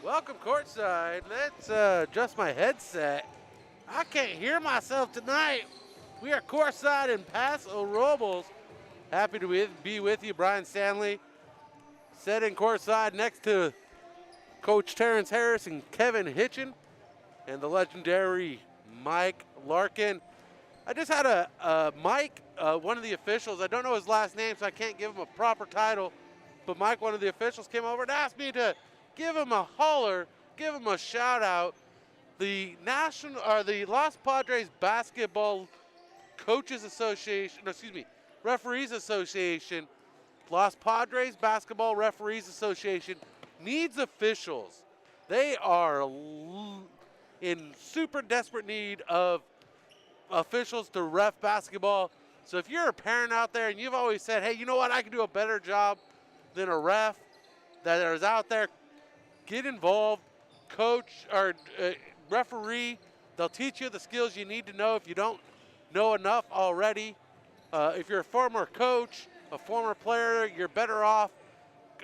Welcome courtside. Let's adjust my headset. I can't hear myself tonight. We are courtside in Paso Robles. Happy to be with you, Brian Stanley. Sitting courtside next to Coach Terrence Harris and Kevin Hitchen and the legendary Mike Larkin. I just had a Mike, one of the officials. I don't know his last name, so I can't give him a proper title. But Mike, one of the officials, came over and asked me to give him a holler, give him a shout out. The Los Padres Basketball Coaches Association, Referees Association, Los Padres Basketball Referees Association needs officials. They are in super desperate need of officials to ref basketball. So if you're a parent out there and you've always said, hey, you know what, I can do a better job than a ref that is out there, get involved, coach or referee. They'll teach you the skills you need to know if you don't know enough already. If you're a former coach, a former player, you're better off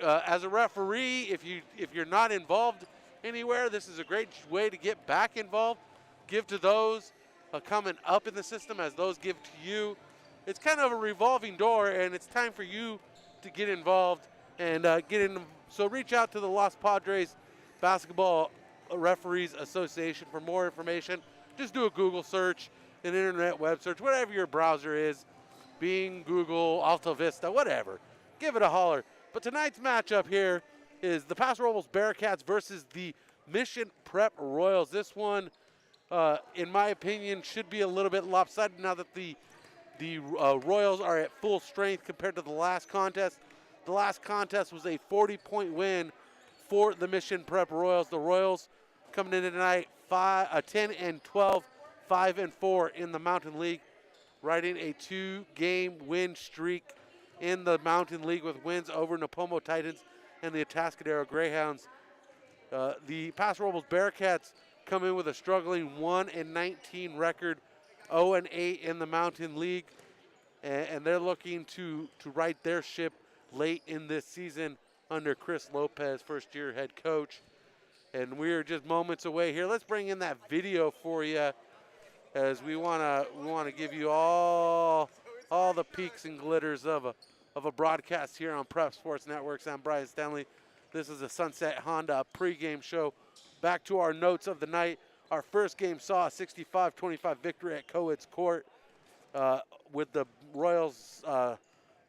as a referee. If you're not involved anywhere, this is a great way to get back involved. Give to those coming up in the system as those give to you. It's kind of a revolving door, and it's time for you to get involved and get in. So reach out to the Los Padres Basketball Referees Association for more information. Just do a Google search, an internet web search, whatever your browser is, Bing, Google, Alta Vista, whatever. Give it a holler. But tonight's matchup here is the Paso Robles Bearcats versus the Mission Prep Royals. This one, in my opinion, should be a little bit lopsided now that the Royals are at full strength compared to the last contest. The last contest was a 40-point win for the Mission Prep Royals. The Royals coming in tonight 10-12, 5-4 in the Mountain League, riding a 2-game win streak in the Mountain League with wins over Napomo Titans and the Atascadero Greyhounds. The Paso Robles Bearcats come in with a struggling 1-19 record, 0-8 in the Mountain League, and they're looking to right their ship late in this season under Chris Lopez, first-year head coach. And we're just moments away here. Let's bring in that video for you, as we want to give you all the peaks and glitters of a broadcast here on Prep Sports Networks. I'm Brian Stanley. This is a Sunset Honda pregame show. Back to our notes of the night. Our first game saw a 65-25 victory at Coed's Court, with the Royals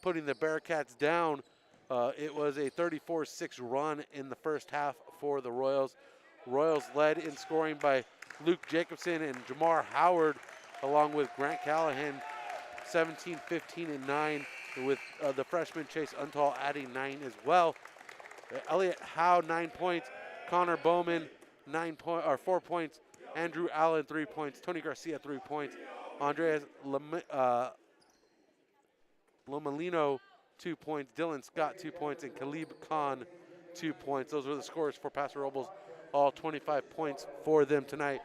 putting the Bearcats down. It was a 34-6 run in the first half for the Royals. Royals led in scoring by Luke Jacobson and Jamar Howard, along with Grant Callahan, 17, 15, and 9, with the freshman Chase Untall adding 9 as well. Elliot Howe, 9 points. Connor Bowman, 4 points. Andrew Allen, 3 points. Tony Garcia, 3 points. Andreas Lomolino, 2 points. Dylan Scott, 2 points. And Khalib Khan, 2 points. Those were the scores for Paso Robles, all 25 points for them tonight.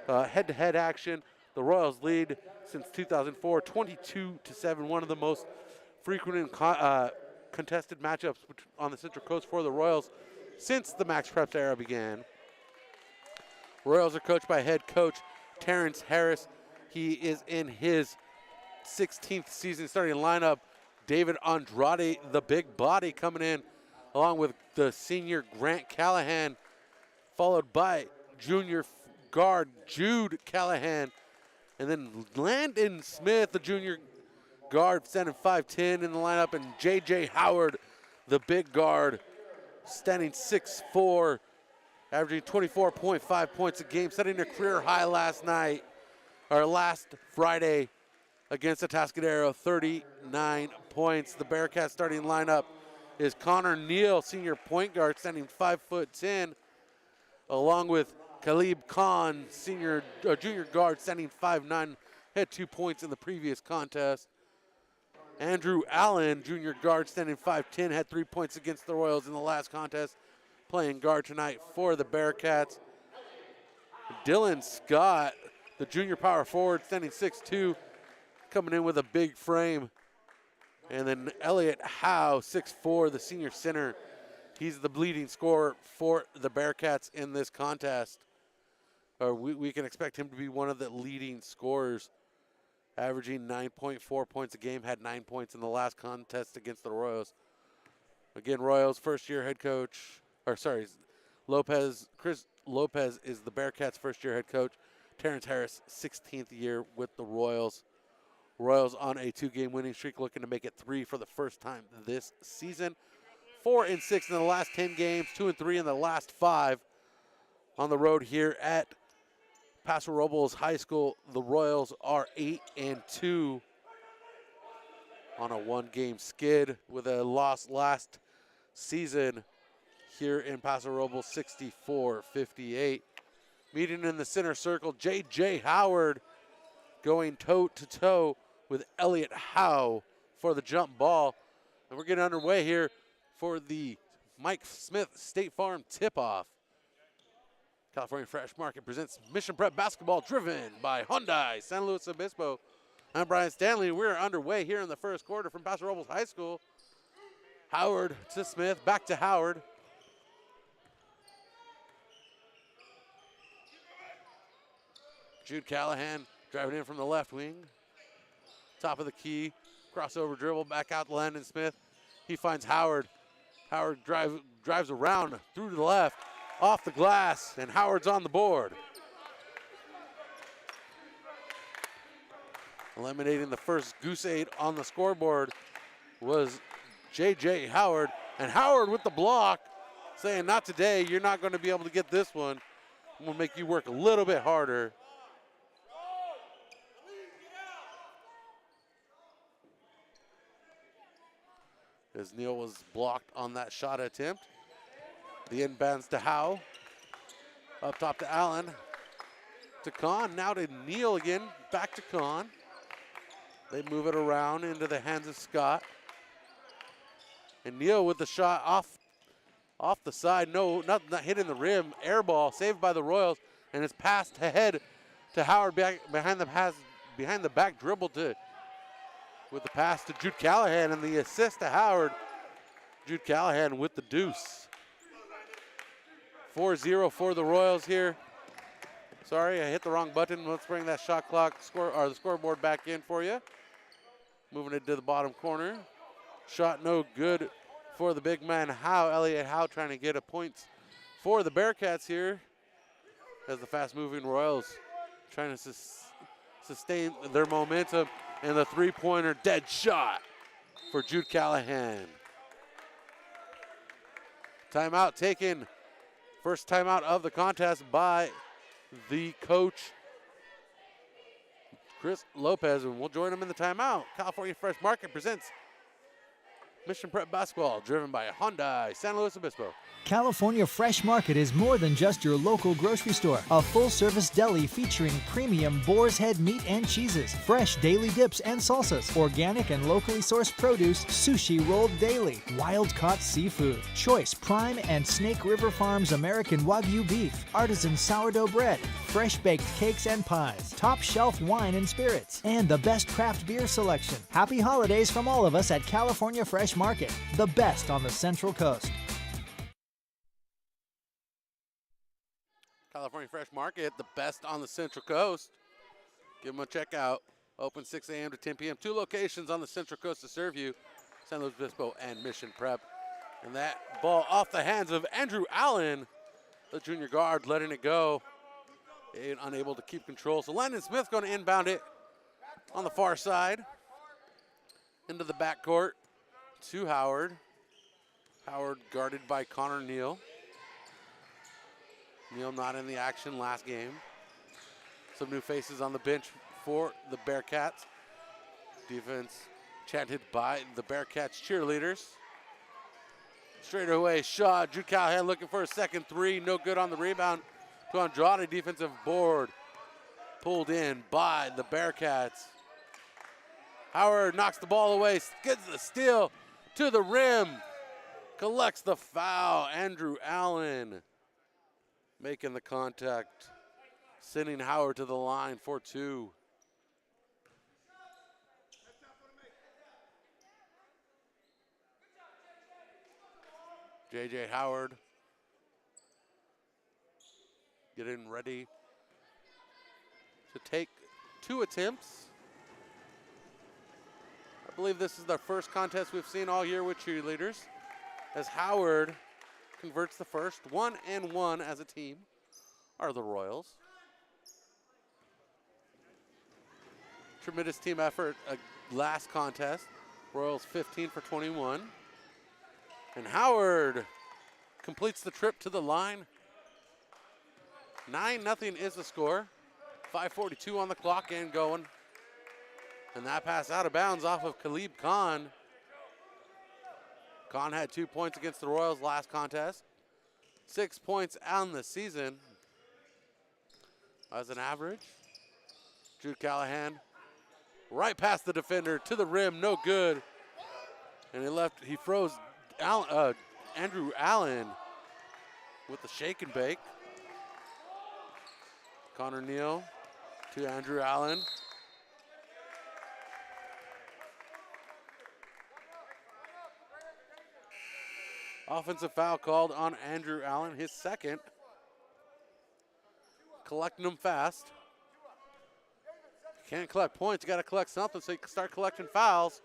Head-to-head action. The Royals lead since 2004, 22-7, one of the most frequent and contested matchups on the Central Coast for the Royals since the Max Preps era began. Royals are coached by head coach Terrence Harris. He is in his 16th season starting lineup. David Andrade, the big body, coming in, along with the senior Grant Callahan, followed by junior guard Jude Callahan, and then Landon Smith, the junior guard, standing 5'10" in the lineup, and J.J. Howard, the big guard, standing 6'4", averaging 24.5 points a game, setting a career high last Friday against Atascadero, 39 points. The Bearcats starting lineup is Connor Neal, senior point guard, standing 5'10", along with Khalib Khan, junior guard, standing 5'9", had 2 points in the previous contest. Andrew Allen, junior guard, standing 5'10", had 3 points against the Royals in the last contest, playing guard tonight for the Bearcats. Dylan Scott, the junior power forward, standing 6'2", coming in with a big frame. And then Elliot Howe, 6'4", the senior center, He's the leading scorer for the Bearcats in this contest. Or we can expect him to be one of the leading scorers, averaging 9.4 points a game, had 9 points in the last contest against the Royals. Again, Royals first-year head coach, Chris Lopez is the Bearcats' first-year head coach. Terrence Harris, 16th year with the Royals. Royals on a 2-game winning streak, looking to make it 3 for the first time this season. 4-6 in the last 10 games, 2-3 in the last 5 on the road here at Paso Robles High School. The Royals are 8-2 on a 1-game skid with a loss last season here in Paso Robles, 64-58. Meeting in the center circle, J.J. Howard going toe-to-toe with Elliott Howe for the jump ball. And we're getting underway here for the Mike Smith State Farm tip-off. California Fresh Market presents Mission Prep Basketball, driven by Hyundai, San Luis Obispo. I'm Brian Stanley. We're underway here in the first quarter from Paso Robles High School. Howard to Smith, back to Howard. Jude Callahan driving in from the left wing. Top of the key, crossover dribble, back out to Landon Smith. He finds Howard. Howard drives around through to the left, off the glass, and Howard's on the board. Eliminating the first goose egg on the scoreboard was J.J. Howard. And Howard with the block, saying, not today, you're not going to be able to get this one. I'm going to make you work a little bit harder. As Neal was blocked on that shot attempt. The inbounds to Howe. Up top to Allen. To Kahn, now to Neal again, back to Kahn. They move it around into the hands of Scott. And Neal with the shot off the side. No, not hitting the rim. Air ball saved by the Royals, and it's passed ahead to Howard behind the back dribble with the pass to Jude Callahan, and the assist to Howard. Jude Callahan with the deuce. 4-0 for the Royals here. Sorry, I hit the wrong button. Let's bring that shot clock the scoreboard back in for you. Moving it to the bottom corner. Shot no good for the big man Howe. Elliott Howe trying to get a point for the Bearcats here, as the fast-moving Royals trying to sustain their momentum. And the three-pointer dead shot for Jude Callahan. Timeout taken. First timeout of the contest by the coach, Chris Lopez, and we'll join him in the timeout. California Fresh Market presents Mission Prep Basketball, driven by Hyundai, San Luis Obispo. California Fresh Market is more than just your local grocery store. A full-service deli featuring premium boar's head meat and cheeses, fresh daily dips and salsas, organic and locally sourced produce, sushi rolled daily, wild-caught seafood, choice prime and Snake River Farms American Wagyu beef, artisan sourdough bread, fresh-baked cakes and pies, top-shelf wine and spirits, and the best craft beer selection. Happy holidays from all of us at California Fresh Market, the best on the Central Coast. California Fresh Market, the best on the Central Coast. Give them a check out. Open 6 a.m. to 10 p.m. 2 locations on the Central Coast to serve you. San Luis Obispo and Mission Prep. And that ball off the hands of Andrew Allen, the junior guard, letting it go. And unable to keep control. So Landon Smith going to inbound it on the far side. Into the backcourt to Howard. Howard guarded by Connor Neal. Neal not in the action last game. Some new faces on the bench for the Bearcats. Defense chanted by the Bearcats cheerleaders. Straight away shot. Jude Callahan looking for a second three. No good on the rebound to Andrade. Defensive board pulled in by the Bearcats. Howard knocks the ball away. Gets the steal to the rim. Collects the foul. Andrew Allen making the contact, sending Howard to the line for 2. J.J. Howard getting ready to take 2 attempts. I believe this is the first contest we've seen all year with cheerleaders, as Howard converts the first. 1 and 1 as a team are the Royals. Tremendous team effort last contest. Royals 15 for 21. And Howard completes the trip to the line. 9-0 is the score. 5:42 on the clock and going. And that pass out of bounds off of Khalib Khan. Khan had 2 points against the Royals last contest. 6 points on the season as an average. Jude Callahan right past the defender to the rim, no good. And he froze Andrew Allen with the shake and bake. Connor Neal to Andrew Allen. Offensive foul called on Andrew Allen, his second. Collecting them fast. Can't collect points, you gotta collect something, so you can start collecting fouls.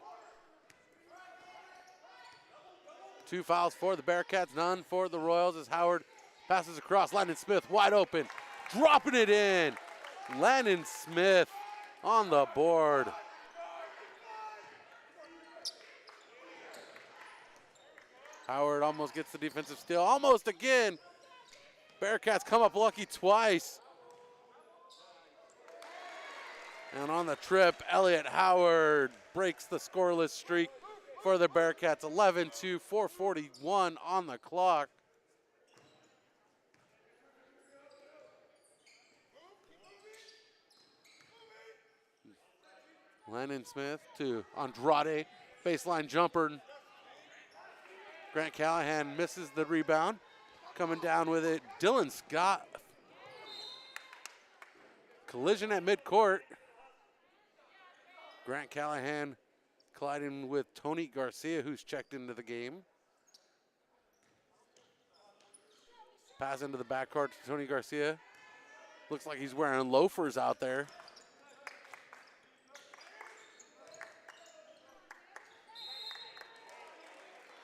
2 fouls for the Bearcats, none for the Royals as Howard passes across. Landon Smith wide open, dropping it in. Landon Smith on the board. Howard almost gets the defensive steal, almost again. Bearcats come up lucky twice. And on the trip, Elliott Howard breaks the scoreless streak for the Bearcats. 11-2, 4:41 on the clock. Landon Smith to Andrade, baseline jumper. Grant Callahan misses the rebound. Coming down with it, Dylan Scott. Collision at midcourt. Grant Callahan colliding with Tony Garcia, who's checked into the game. Pass into the backcourt to Tony Garcia. Looks like he's wearing loafers out there.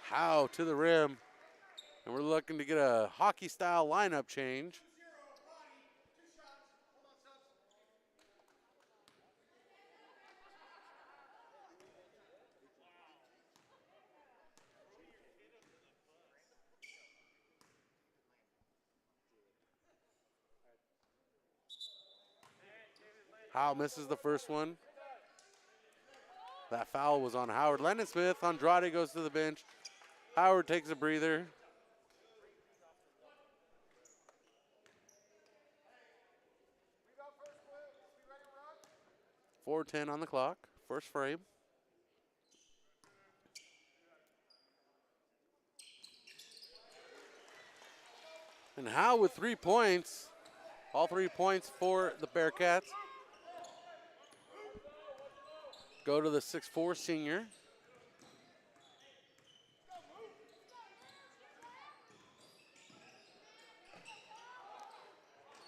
Howe to the rim. And we're looking to get a hockey-style lineup change. Howe misses the first one. That foul was on Howard. Landon Smith, Andrade goes to the bench. Howard takes a breather. .410 on the clock, first frame. And Howe with 3 points. All 3 points for the Bearcats. Go to the 6'4" senior.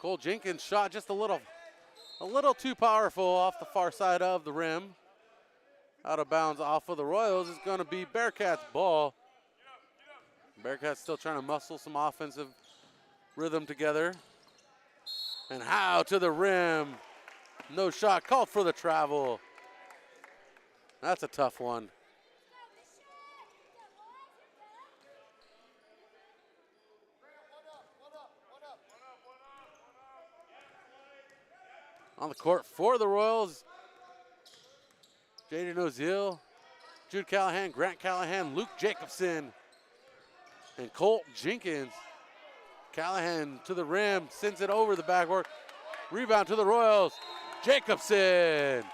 Cole Jenkins shot just a little too powerful off the far side of the rim. Out of bounds off of the Royals is going to be Bearcats ball. Bearcats still trying to muscle some offensive rhythm together. And Howe to the rim. No shot, called for the travel. That's a tough one. On the court for the Royals, Jaden Ozil, Jude Callahan, Grant Callahan, Luke Jacobson, and Colt Jenkins. Callahan to the rim, sends it over the backboard. Rebound to the Royals, Jacobson.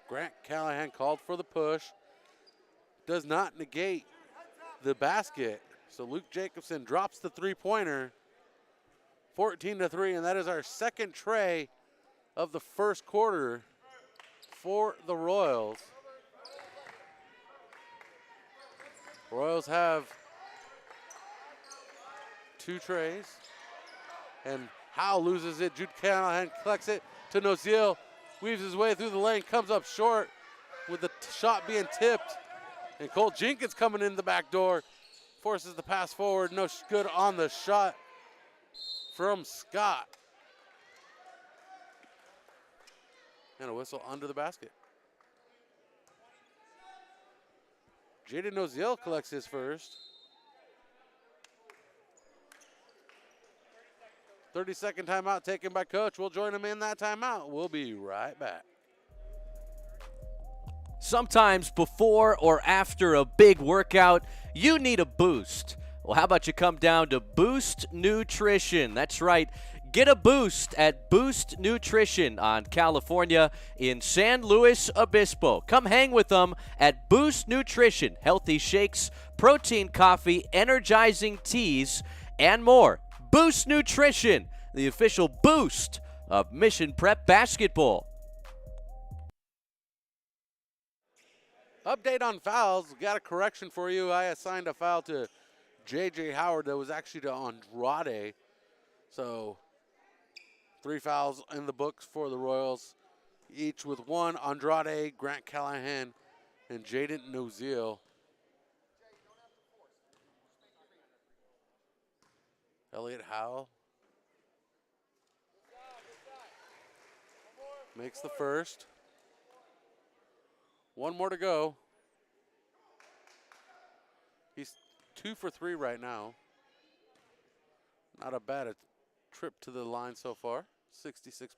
Grant Callahan called for the push. Does not negate the basket. So Luke Jacobson drops the three-pointer. 14-3, and that is our second tray of the first quarter. for the Royals. Royals have 2 trays. And Howe loses it. Jude Callahan collects it to Noziel. Weaves his way through the lane, comes up short with the shot being tipped. And Cole Jenkins coming in the back door. Forces the pass forward. No good on the shot from Scott. And a whistle under the basket. Jaden Noziel collects his first. 30-second timeout taken by Coach. We'll join him in that timeout. We'll be right back. Sometimes before or after a big workout, you need a boost. Well, how about you come down to Boost Nutrition? That's right. Get a boost at Boost Nutrition on California in San Luis Obispo. Come hang with them at Boost Nutrition. Healthy shakes, protein coffee, energizing teas, and more. Boost Nutrition, the official boost of Mission Prep basketball. Update on fouls. Got a correction for you. I assigned a foul to J.J. Howard that was actually to Andrade. So 3 fouls in the books for the Royals, each with 1. Andrade, Grant Callahan, and Jaden Noziel. Elliot Howe makes the first. 1 more to go. He's 2 for 3 right now. Not a bad trip to the line so far, 66%.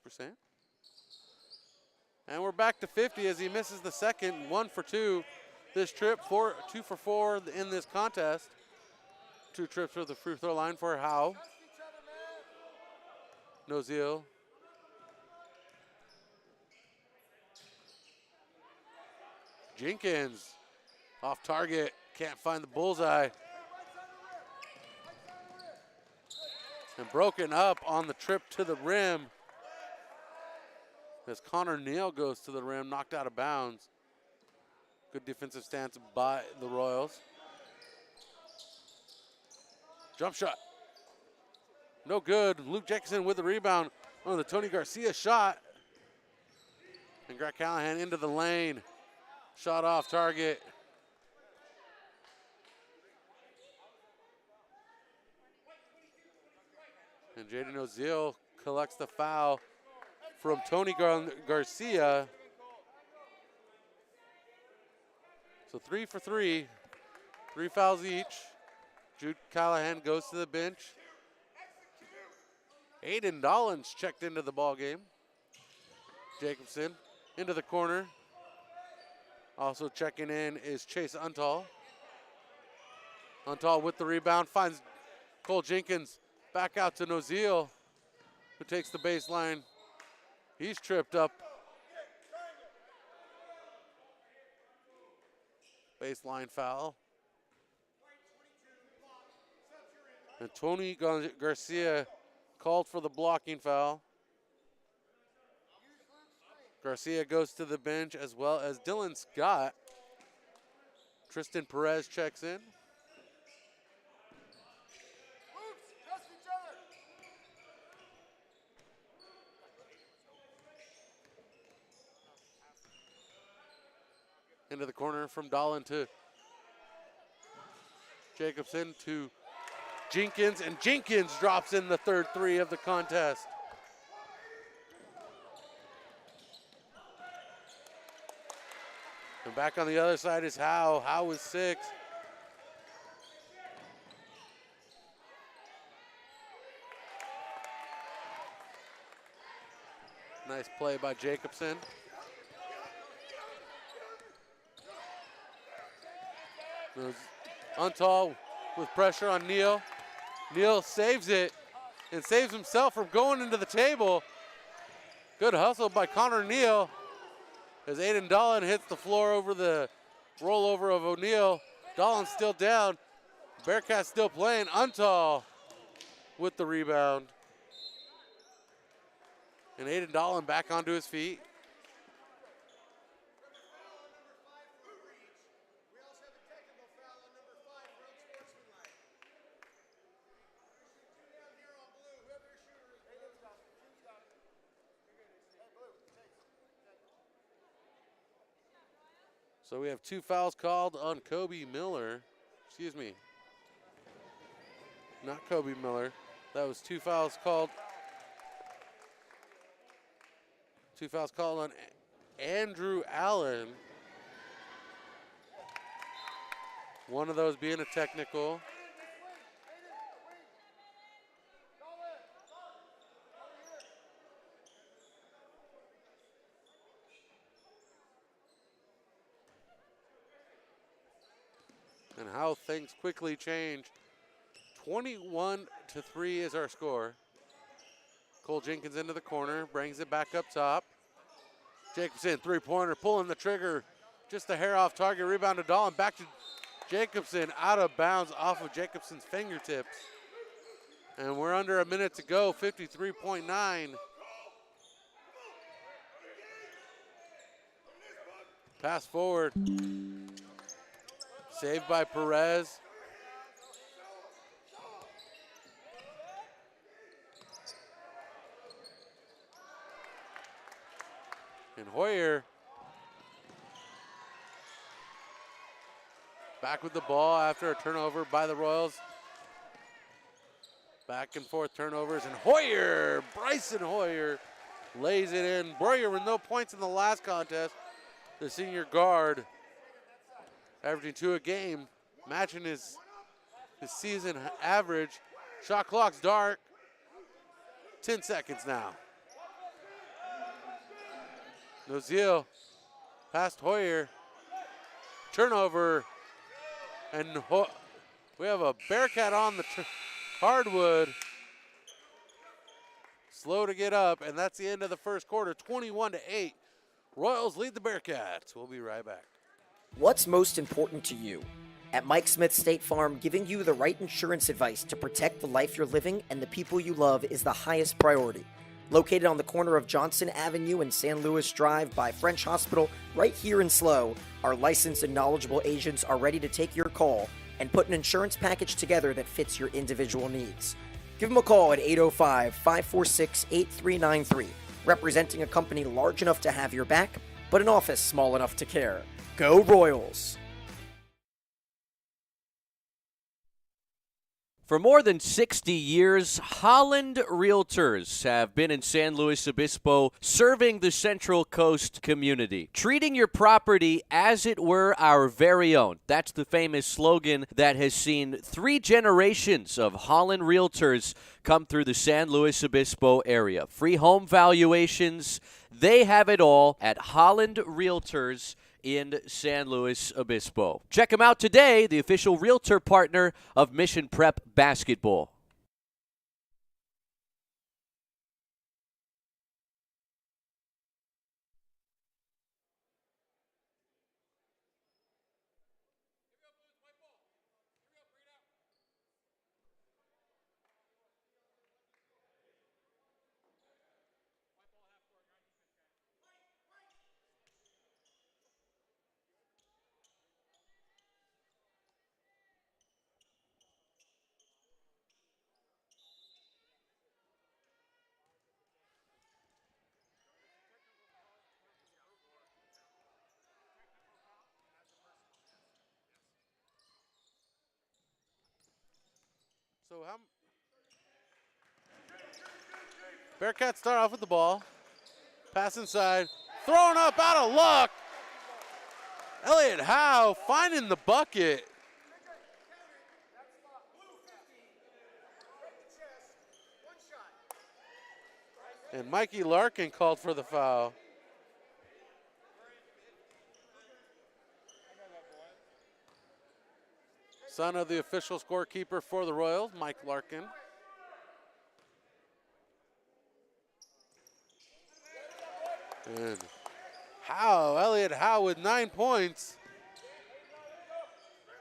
And we're back to 50 as he misses the second. 1 for 2 this trip, 2 for 4 in this contest. 2 trips to the free throw line for Howe. Noziel. Jenkins off target, can't find the bullseye. And broken up on the trip to the rim as Connor Neal goes to the rim, knocked out of bounds. Good defensive stance by the Royals. Jump shot. No good. Luke Jackson with the rebound on the Tony Garcia shot. And Grant Callahan into the lane. Shot off target. And Jaden Noziel collects the foul from Tony Garcia. So 3 for 3. 3 fouls each. Jude Callahan goes to the bench. Aiden Dollins checked into the ball game. Jacobson into the corner. Also checking in is Chase Untal. Untal with the rebound, finds Cole Jenkins. Back out to Noziel, who takes the baseline. He's tripped up. Baseline foul. And Tony Garcia called for the blocking foul. Garcia goes to the bench as well as Dylan Scott. Tristan Perez checks in. Into the corner from Dolan to Jacobson to Jenkins, and Jenkins drops in the third 3 of the contest. And back on the other side is Howe. Howe with 6. Nice play by Jacobson. Untal with pressure on Neal. Neal saves it and saves himself from going into the table. Good hustle by Connor Neal as Aiden Dolan hits the floor over the rollover of O'Neal. Dolan's still down. Bearcats still playing. Untal with the rebound. And Aiden Dolan back onto his feet. So we have 2 fouls called on Kobe Miller. Excuse me. Not Kobe Miller. That was 2 fouls called. 2 fouls called on Andrew Allen. One of those being a technical. And how things quickly change. 21-3 is our score. Cole Jenkins into the corner, brings it back up top. Jacobson, three-pointer, pulling the trigger. Just a hair off target, rebound to Dahlin. Back to Jacobson, out of bounds off of Jacobson's fingertips. And we're under a minute to go, 53.9. Pass forward. Saved by Perez. And Hoyer back with the ball after a turnover by the Royals. Back and forth turnovers, and Hoyer, Bryson Hoyer, lays it in. Boyer with no points in the last contest. The senior guard averaging 2 a game, matching his season average. Shot clock's dark. 10 seconds now. Nozil past Hoyer. Turnover. And we have a Bearcat on the hardwood. Slow to get up, and that's the end of the first quarter, 21-8. Royals lead the Bearcats. We'll be right back. What's most important to you? At Mike Smith State Farm, giving you the right insurance advice to protect the life you're living and the people you love is the highest priority. Located on the corner of Johnson Avenue and San Luis Drive by French Hospital, right here in SLO, our licensed and knowledgeable agents are ready to take your call and put an insurance package together that fits your individual needs. Give them a call at 805-546-8393, representing a company large enough to have your back, but an office small enough to care. Go Royals! For more than 60 years, Holland Realtors have been in San Luis Obispo serving the Central Coast community, treating your property as it were our very own. That's the famous slogan that has seen 3 generations of Holland Realtors come through the San Luis Obispo area. Free home valuations, they have it all at Holland Realtors in San Luis Obispo. Check them out today, the official realtor partner of Mission Prep Basketball. So Bearcats start off with the ball. Pass inside. Throwing up out of luck. Elliott Howe finding the bucket. And Mikey Larkin called for the foul. Son of the official scorekeeper for the Royals, Mike Larkin. And Howe, Elliott Howe with 9 points.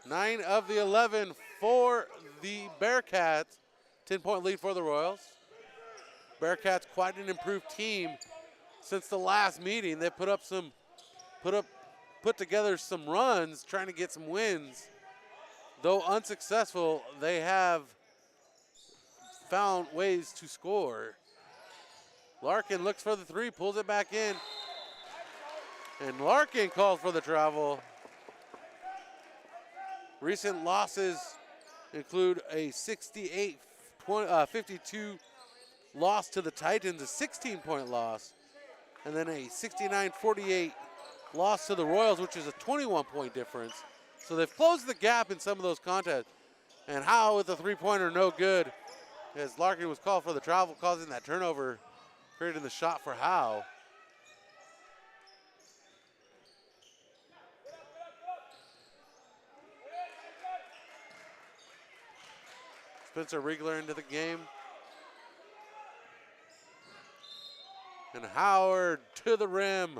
9 of the 11 for the Bearcats. 10-point lead for the Royals. Bearcats quite an improved team since the last meeting. They put together some runs trying to get some wins. Though unsuccessful, they have found ways to score. Larkin looks for the 3, pulls it back in. And Larkin calls for the travel. Recent losses include a 68-52 loss to the Titans, a 16-point loss, and then a 69-48 loss to the Royals, which is a 21-point difference. So they've closed the gap in some of those contests. And Howe with the three-pointer, no good, as Larkin was called for the travel, causing that turnover, creating the shot for Howe. Spencer Riegler into the game. And Howard to the rim.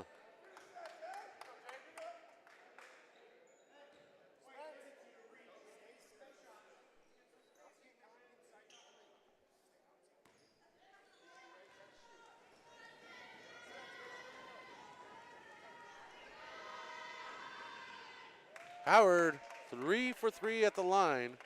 Howard, 3 for 3 at the line.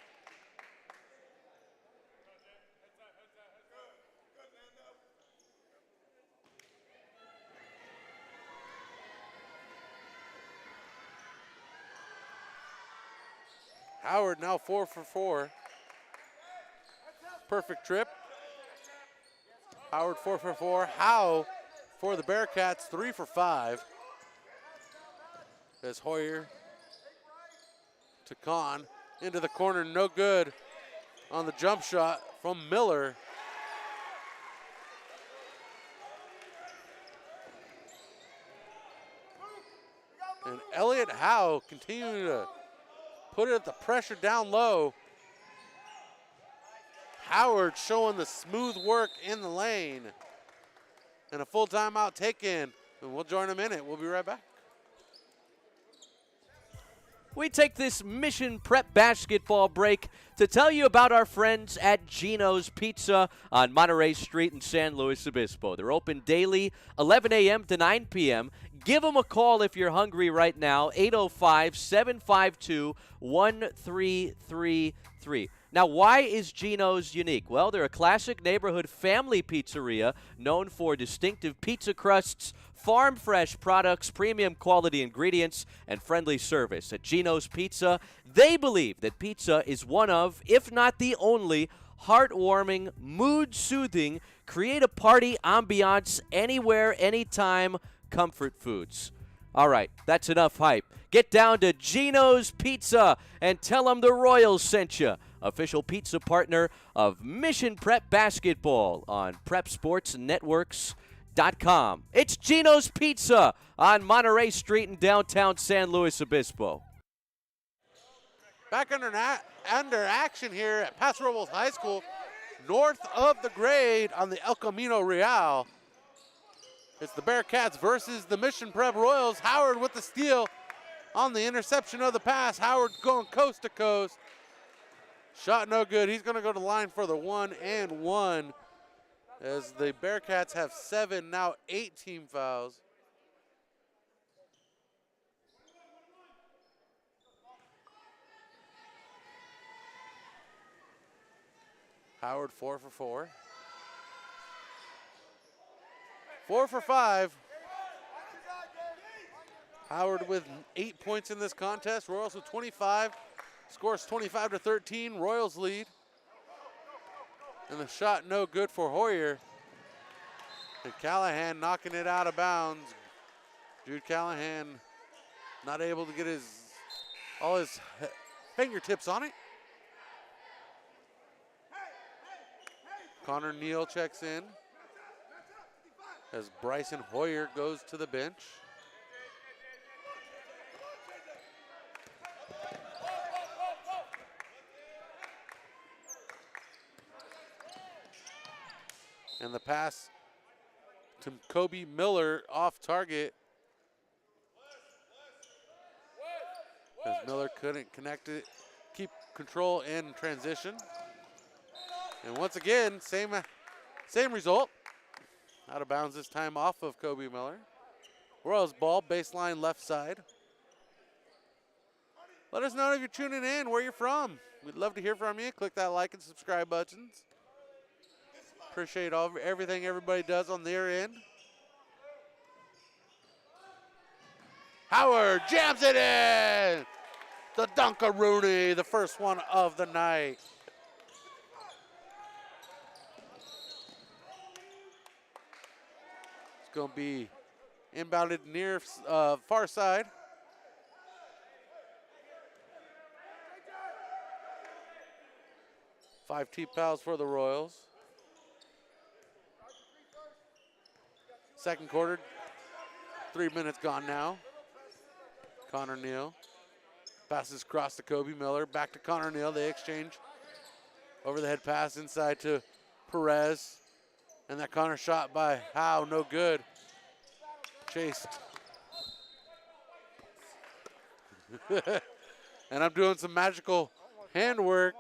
Howard now 4 for 4. Perfect trip. Howard 4 for 4. Howe for the Bearcats 3 for 5. As Hoyer to Kahn into the corner, no good on the jump shot from Miller. And Elliott Howe continuing to put it at the pressure down low. Howard showing the smooth work in the lane. And a full timeout taken. And we'll join a minute. We'll be right back. We take this Mission Prep basketball break to tell you about our friends at Gino's Pizza on Monterey Street in San Luis Obispo. They're open daily, 11 a.m. to 9 p.m. Give them a call if you're hungry right now, 805-752-1333. Now, why is Gino's unique? Well, they're a classic neighborhood family pizzeria known for distinctive pizza crusts, farm-fresh products, premium quality ingredients, and friendly service. At Gino's Pizza, they believe that pizza is one of, if not the only, heartwarming, mood-soothing, create-a-party ambiance anywhere, anytime comfort foods. All right, that's enough hype. Get down to Gino's Pizza and tell them the Royals sent you. Official pizza partner of Mission Prep Basketball on PrepSportsNetworks.com. It's Gino's Pizza on Monterey Street in downtown San Luis Obispo. Back under action here at Paso Robles High School, north of the grade on the El Camino Real. It's the Bearcats versus the Mission Prep Royals. Howard with the steal on the interception of the pass. Howard going coast to coast. Shot no good. He's going to go to the line for the 1-and-1 as the Bearcats have 7, now 8 team fouls. Howard 4 for 4. 4 for 5. Howard with 8 points in this contest. Royals with 25. Scores 25-13. Royals lead. And the shot no good for Hoyer. And Callahan knocking it out of bounds. Jude Callahan not able to get all his fingertips on it. Connor Neal checks in as Bryson Hoyer goes to the bench. And the pass to Kobe Miller off target. As Miller couldn't connect it, keep control in transition. And once again, same result. Out of bounds this time off of Kobe Miller. Royals ball, baseline left side. Let us know if you're tuning in, where you're from. We'd love to hear from you. Click that like and subscribe buttons. Appreciate everything everybody does on their end. Howard jams it in. The Dunkaroonie, the first one of the night. It's going to be inbounded near far side. Five T-Pals for the Royals. Second quarter, 3 minutes gone now. Connor Neal passes across to Kobe Miller, back to Connor Neal. They exchange. Over the head pass inside to Perez. And that Connor shot by Howe, no good. Chased. And I'm doing some magical handwork.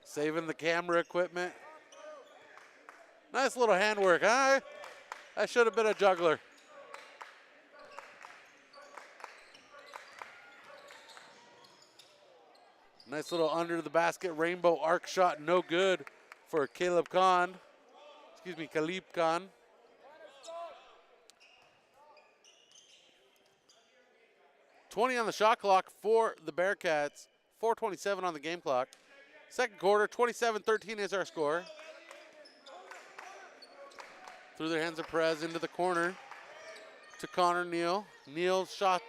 Saving the camera equipment. Nice little handwork, huh? I should have been a juggler. Nice little under the basket rainbow arc shot, no good for Caleb Khan. Excuse me, Khalib Khan. $20 on the shot clock for the Bearcats. 4:27 on the game clock. Second quarter, 27-13 is our score. Through the hands of Perez into the corner to Connor Neal. Neal's shot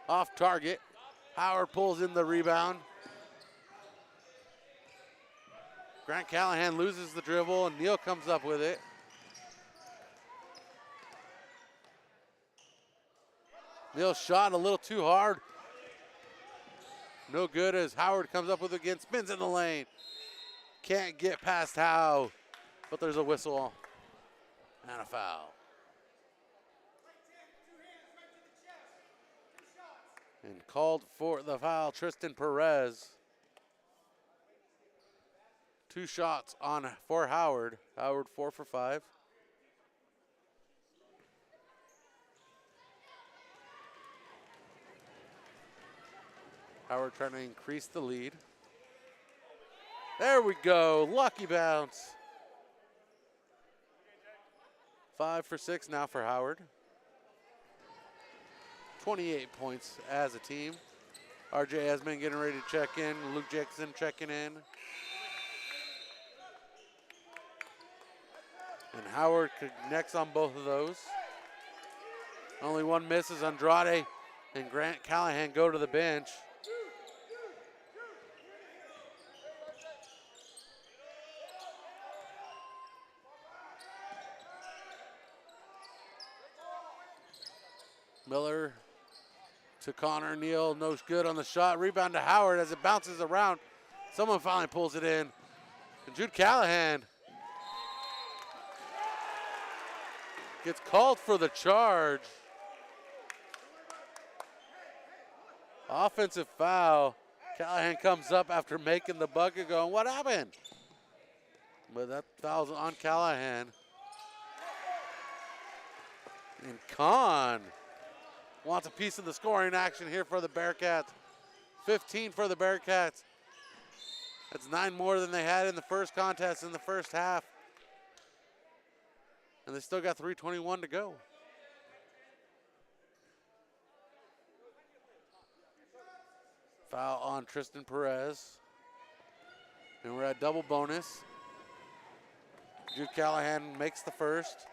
off target. Howard pulls in the rebound. Grant Callahan loses the dribble and Neal comes up with it. Neal shot a little too hard. No good as Howard comes up with it again, spins in the lane. Can't get past Howe, but there's a whistle and a foul. And called for the foul, Tristan Perez. 2 shots on for Howard. Howard 4 for 5. Howard trying to increase the lead. There we go, lucky bounce. 5 for 6 now for Howard. 28 points as a team. RJ Esmond getting ready to check in. Luke Jackson checking in. And Howard connects on both of those. Only one misses. Andrade and Grant Callahan go to the bench. Miller to Connor Neal, no good on the shot. Rebound to Howard as it bounces around. Someone finally pulls it in. And Jude Callahan gets called for the charge. Offensive foul. Callahan comes up after making the bucket going, what happened? But that foul's on Callahan. And Kahn wants a piece of the scoring action here for the Bearcats. 15 for the Bearcats. That's 9 more than they had in the first contest in the first half. And they still got 3:21 to go. Foul on Tristan Perez. And we're at double bonus. Jude Callahan makes the first.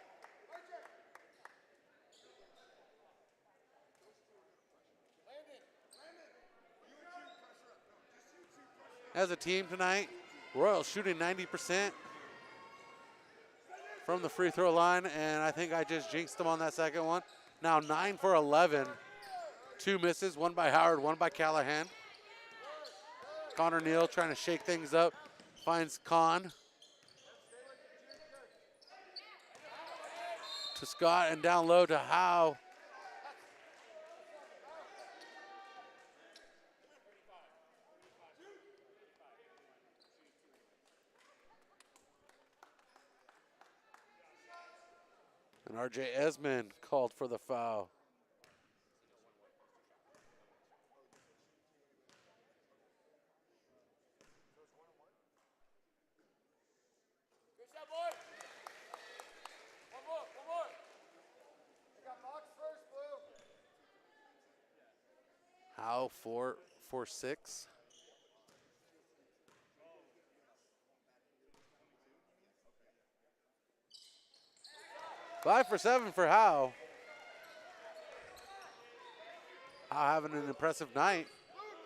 As a team tonight, Royals shooting 90% from the free throw line, and I think I just jinxed them on that second one. Now 9 for 11. 2 misses, one by Howard, one by Callahan. Connor Neal trying to shake things up, finds Kahn. To Scott and down low to Howe. And RJ Esmond called for the foul. Oh, 4-6. Five for 7 for Howe. Howe having an impressive night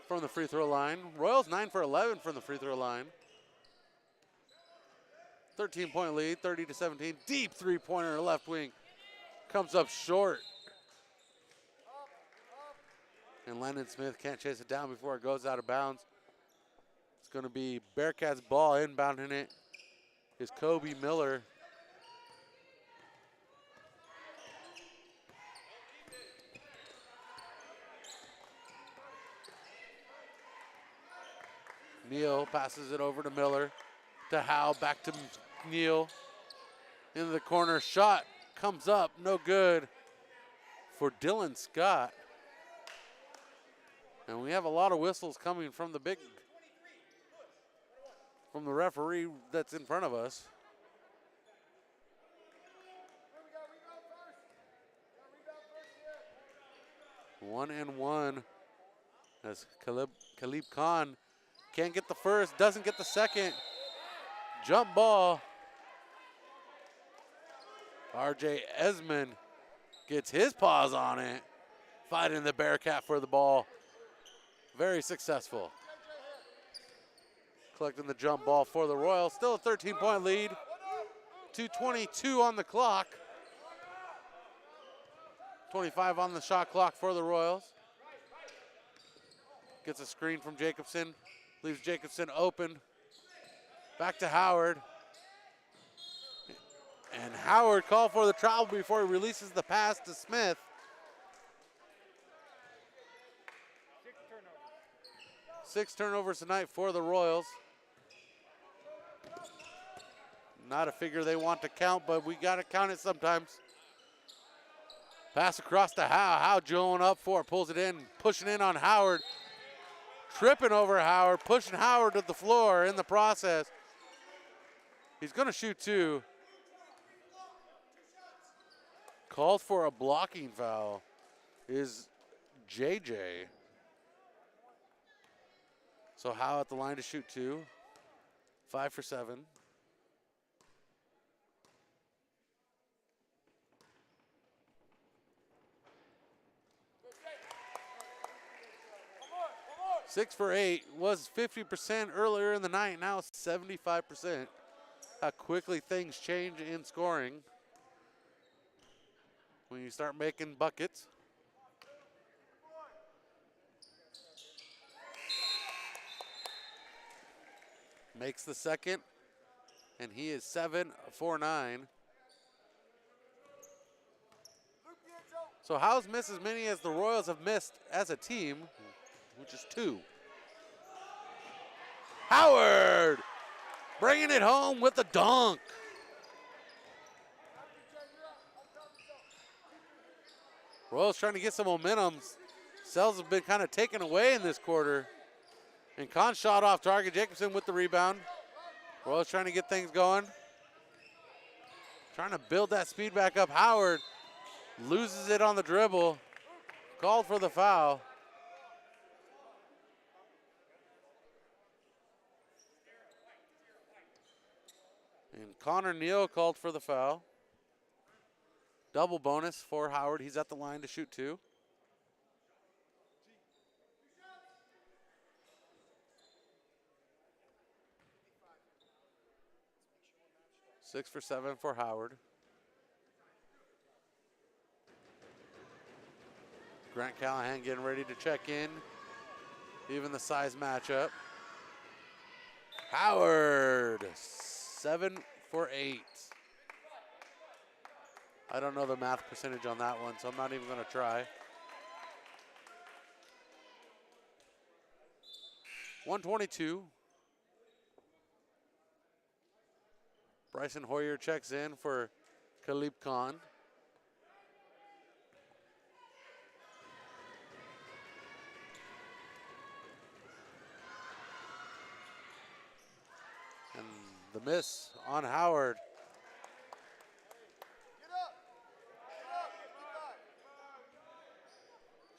from the free throw line. Royals 9 for 11 from the free throw line. 13-point lead, 30-17. Deep three-pointer left wing. Comes up short. And Landon Smith can't chase it down before it goes out of bounds. It's going to be Bearcats ball inbounding it is Kobe Miller. Neal passes it over to Miller. To Howe, back to Neal. Into the corner, shot comes up, no good for Dylan Scott. And we have a lot of whistles coming from the referee that's in front of us. One and one as Khalib Khan can't get the first, doesn't get the second. Jump ball. RJ Esmond gets his paws on it, fighting the Bearcat for the ball. Very successful. Collecting the jump ball for the Royals. Still a 13-point lead. 2:22 on the clock. 25 on the shot clock for the Royals. Gets a screen from Jacobson. Leaves Jacobson open. Back to Howard. And Howard called for the travel before he releases the pass to Smith. 6 turnovers tonight for the Royals. Not a figure they want to count, but we got to count it sometimes. Pass across to Howe. Howe joeing up for it, pulls it in, pushing in on Howard. Tripping over Howard, pushing Howard to the floor in the process. He's going to shoot two. Called for a blocking foul is JJ. So Howe at the line to shoot two. 5 for 7. Six for 8, was 50% earlier in the night, now 75%. How quickly things change in scoring when you start making buckets. Makes the second, and he is 7 for 9. So Howe's missed as many as the Royals have missed as a team, which is 2. Howard bringing it home with a dunk. Royals trying to get some momentum. Cells have been kind of taken away in this quarter. And Kahn shot off target. Jacobson with the rebound. Royals trying to get things going. Trying to build that speed back up. Howard loses it on the dribble. Called for the foul. And Connor Neal called for the foul. Double bonus for Howard. He's at the line to shoot two. Six for 7 for Howard. Grant Callahan getting ready to check in. Even the size matchup. Howard, 7 for 8. I don't know the math percentage on that one, so I'm not even going to try. 122. Bryson Hoyer checks in for Khalib Khan. And the miss on Howard. Get up.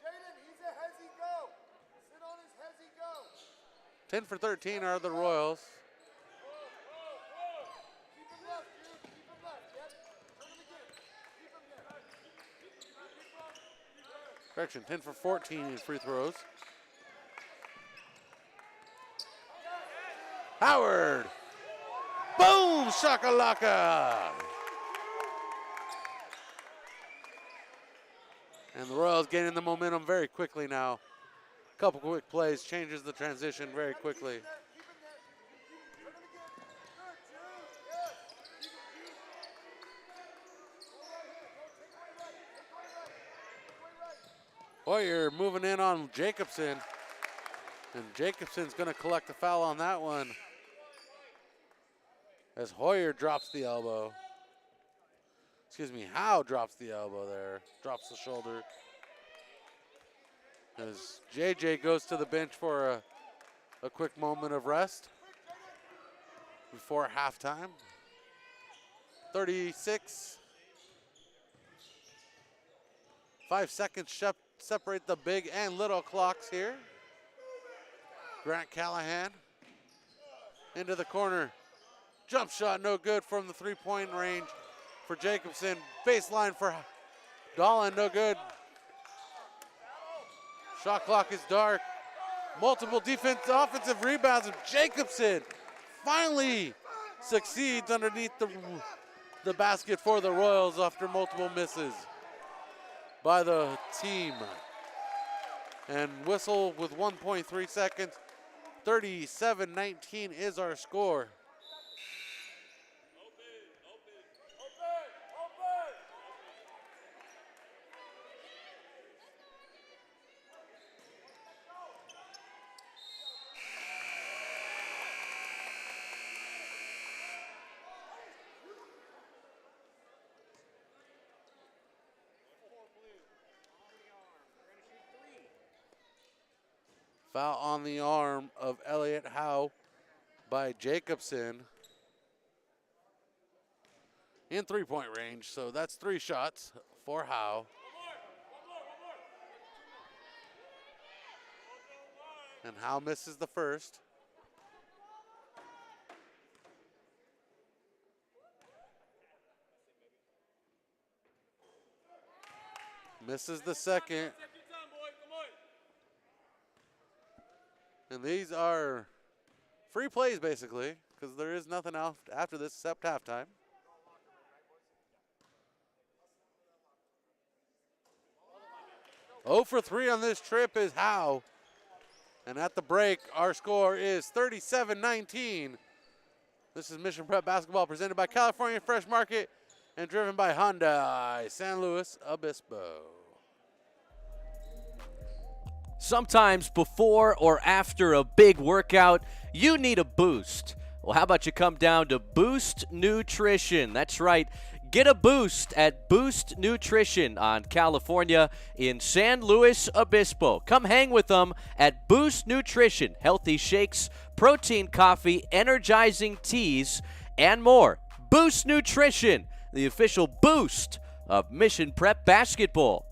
Jaden, he's a hezzy go. 10 for 13 are the Royals. Correction, 10 for 14 in free throws. Howard. Boom, shakalaka. And the Royals gaining the momentum very quickly now. Couple quick plays, changes the transition very quickly. Hoyer moving in on Jacobson. And Jacobson's gonna collect the foul on that one, as Hoyer drops the elbow. Excuse me, Howe drops the elbow there, drops the shoulder. As JJ goes to the bench for a quick moment of rest before halftime. 36. 5 seconds separate the big and little clocks here. Grant Callahan into the corner. Jump shot no good from the three-point range for Jacobson. Baseline for Dolan, no good. Shot clock is dark. Multiple offensive rebounds, and Jacobson finally succeeds underneath the basket for the Royals after multiple misses by the team. And whistle with 1.3 seconds. 37-19 is our score. Foul on the arm of Elliott Howe by Jacobson in three-point range. So that's 3 shots for Howe. And Howe misses the first. Misses the second. And these are free plays, basically, because there is nothing else after this except halftime. Oh for 3 on this trip is Howe. And at the break, our score is 37-19. This is Mission Prep Basketball presented by California Fresh Market and driven by Hyundai San Luis Obispo. Sometimes before or after a big workout, you need a boost. Well, how about you come down to Boost Nutrition? That's right. Get a boost at Boost Nutrition on California in San Luis Obispo. Come hang with them at Boost Nutrition. Healthy shakes, protein coffee, energizing teas, and more. Boost Nutrition, the official boost of Mission Prep Basketball.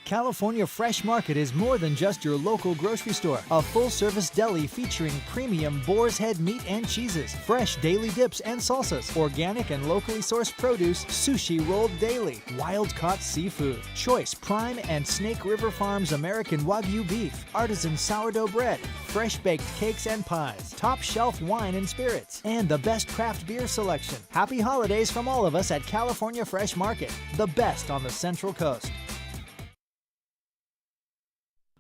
California Fresh Market is more than just your local grocery store. A full-service deli featuring premium boar's head meat and cheeses, fresh daily dips and salsas, organic and locally sourced produce, sushi rolled daily, wild-caught seafood, choice prime and Snake River Farms American Wagyu beef, artisan sourdough bread, fresh-baked cakes and pies, top-shelf wine and spirits, and the best craft beer selection. Happy holidays from all of us at California Fresh Market, the best on the Central Coast.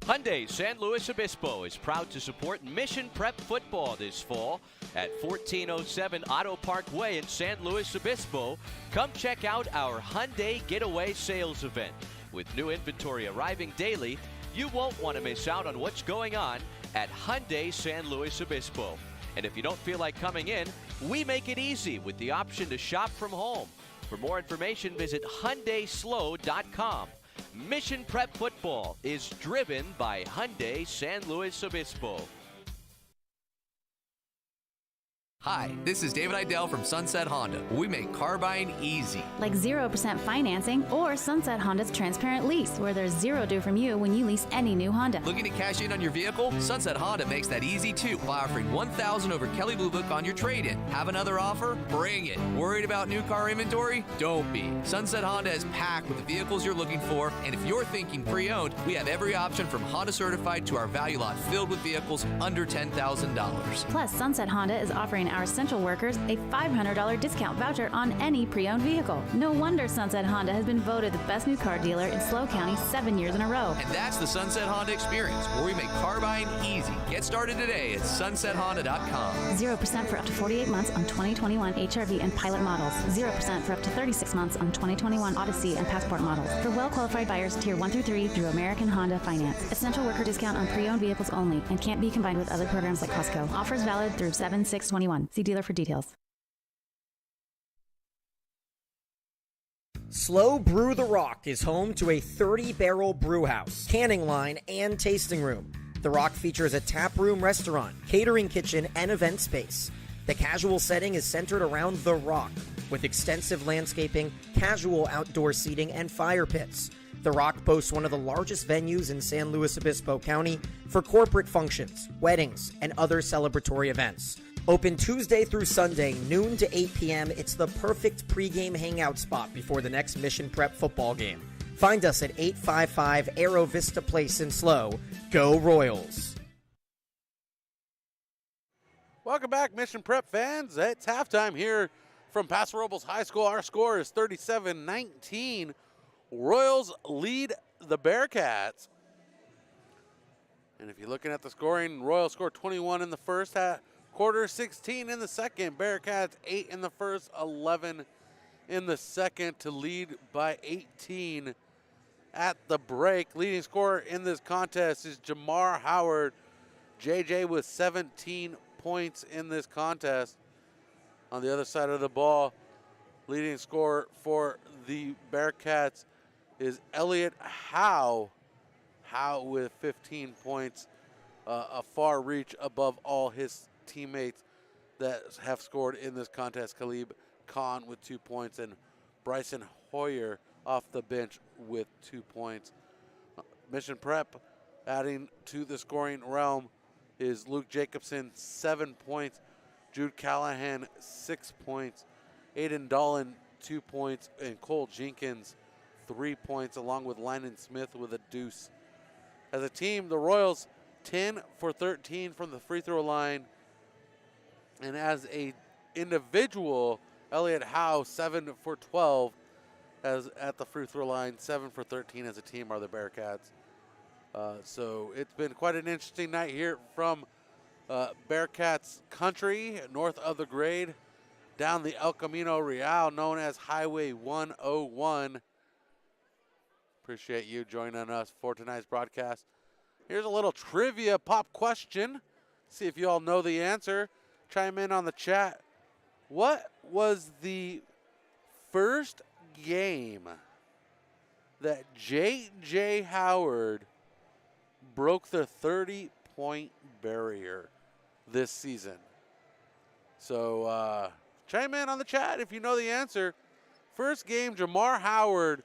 Hyundai San Luis Obispo is proud to support Mission Prep football this fall at 1407 Auto Park Way in San Luis Obispo. Come check out our Hyundai Getaway Sales event. With new inventory arriving daily, you won't want to miss out on what's going on at Hyundai San Luis Obispo. And if you don't feel like coming in, we make it easy with the option to shop from home. For more information, visit HyundaiSlow.com. Mission Prep football is driven by Hyundai San Luis Obispo. Hi, this is David Idell from Sunset Honda. We make car buying easy. Like 0% financing or Sunset Honda's transparent lease, where there's zero due from you when you lease any new Honda. Looking to cash in on your vehicle? Sunset Honda makes that easy too by offering $1,000 over Kelley Blue Book on your trade-in. Have another offer? Bring it. Worried about new car inventory? Don't be. Sunset Honda is packed with the vehicles you're looking for, and if you're thinking pre-owned, we have every option from Honda Certified to our value lot filled with vehicles under $10,000. Plus, Sunset Honda is offering our essential workers a $500 discount voucher on any pre-owned vehicle. No wonder Sunset Honda has been voted the best new car dealer in SLO County 7 years in a row. And that's the Sunset Honda experience, where we make car buying easy. Get started today at sunsethonda.com. 0% for up to 48 months on 2021 HRV and Pilot models. 0% for up to 36 months on 2021 Odyssey and Passport models. For well-qualified buyers, Tier 1 through 3 through American Honda Finance. Essential worker discount on pre-owned vehicles only and can't be combined with other programs like Costco. Offers valid through 7/6/21. See dealer for details. Slow Brew the Rock is home to a 30-barrel brew house, canning line, and tasting room. The Rock features a tap room restaurant, catering kitchen, and event space. The casual setting is centered around The Rock, with extensive landscaping, casual outdoor seating, and fire pits. The Rock boasts one of the largest venues in San Luis Obispo County for corporate functions, weddings, and other celebratory events. Open Tuesday through Sunday, noon to 8 p.m., it's the perfect pregame hangout spot before the next Mission Prep football game. Find us at 855 Aero Vista Place in SLO. Go Royals! Welcome back, Mission Prep fans. It's halftime here from Paso Robles High School. Our score is 37-19. Royals lead the Bearcats. And if you're looking at the scoring, Royals scored 21 in the first quarter, 16 in the second. Bearcats 8 in the first, 11 in the second to lead by 18 at the break. Leading scorer in this contest is Jamar Howard. JJ with 17 points in this contest. On the other side of the ball, leading scorer for the Bearcats is Elliot Howe. Howe with 15 points, a far reach above all his teammates that have scored in this contest. Khalib Khan with 2 points and Bryson Hoyer off the bench with 2 points. Mission Prep adding to the scoring realm is Luke Jacobson, 7 points. Jude Callahan, 6 points. Aiden Dolan, 2 points. And Cole Jenkins, 3 points, along with Lyndon Smith with a deuce. As a team, the Royals 10 for 13 from the free throw line. And as a individual, Elliot Howe 7 for 12 as at the free throw line. 7 for 13 as a team are the Bearcats. So it's been quite an interesting night here from Bearcats country, north of the grade, down the El Camino Real, known as Highway 101. Appreciate you joining us for tonight's broadcast. Here's a little trivia pop question. See if you all know the answer. Chime in on the chat. What was the first game that J.J. Howard broke the 30-point barrier this season? So chime in on the chat if you know the answer. First game Jamar Howard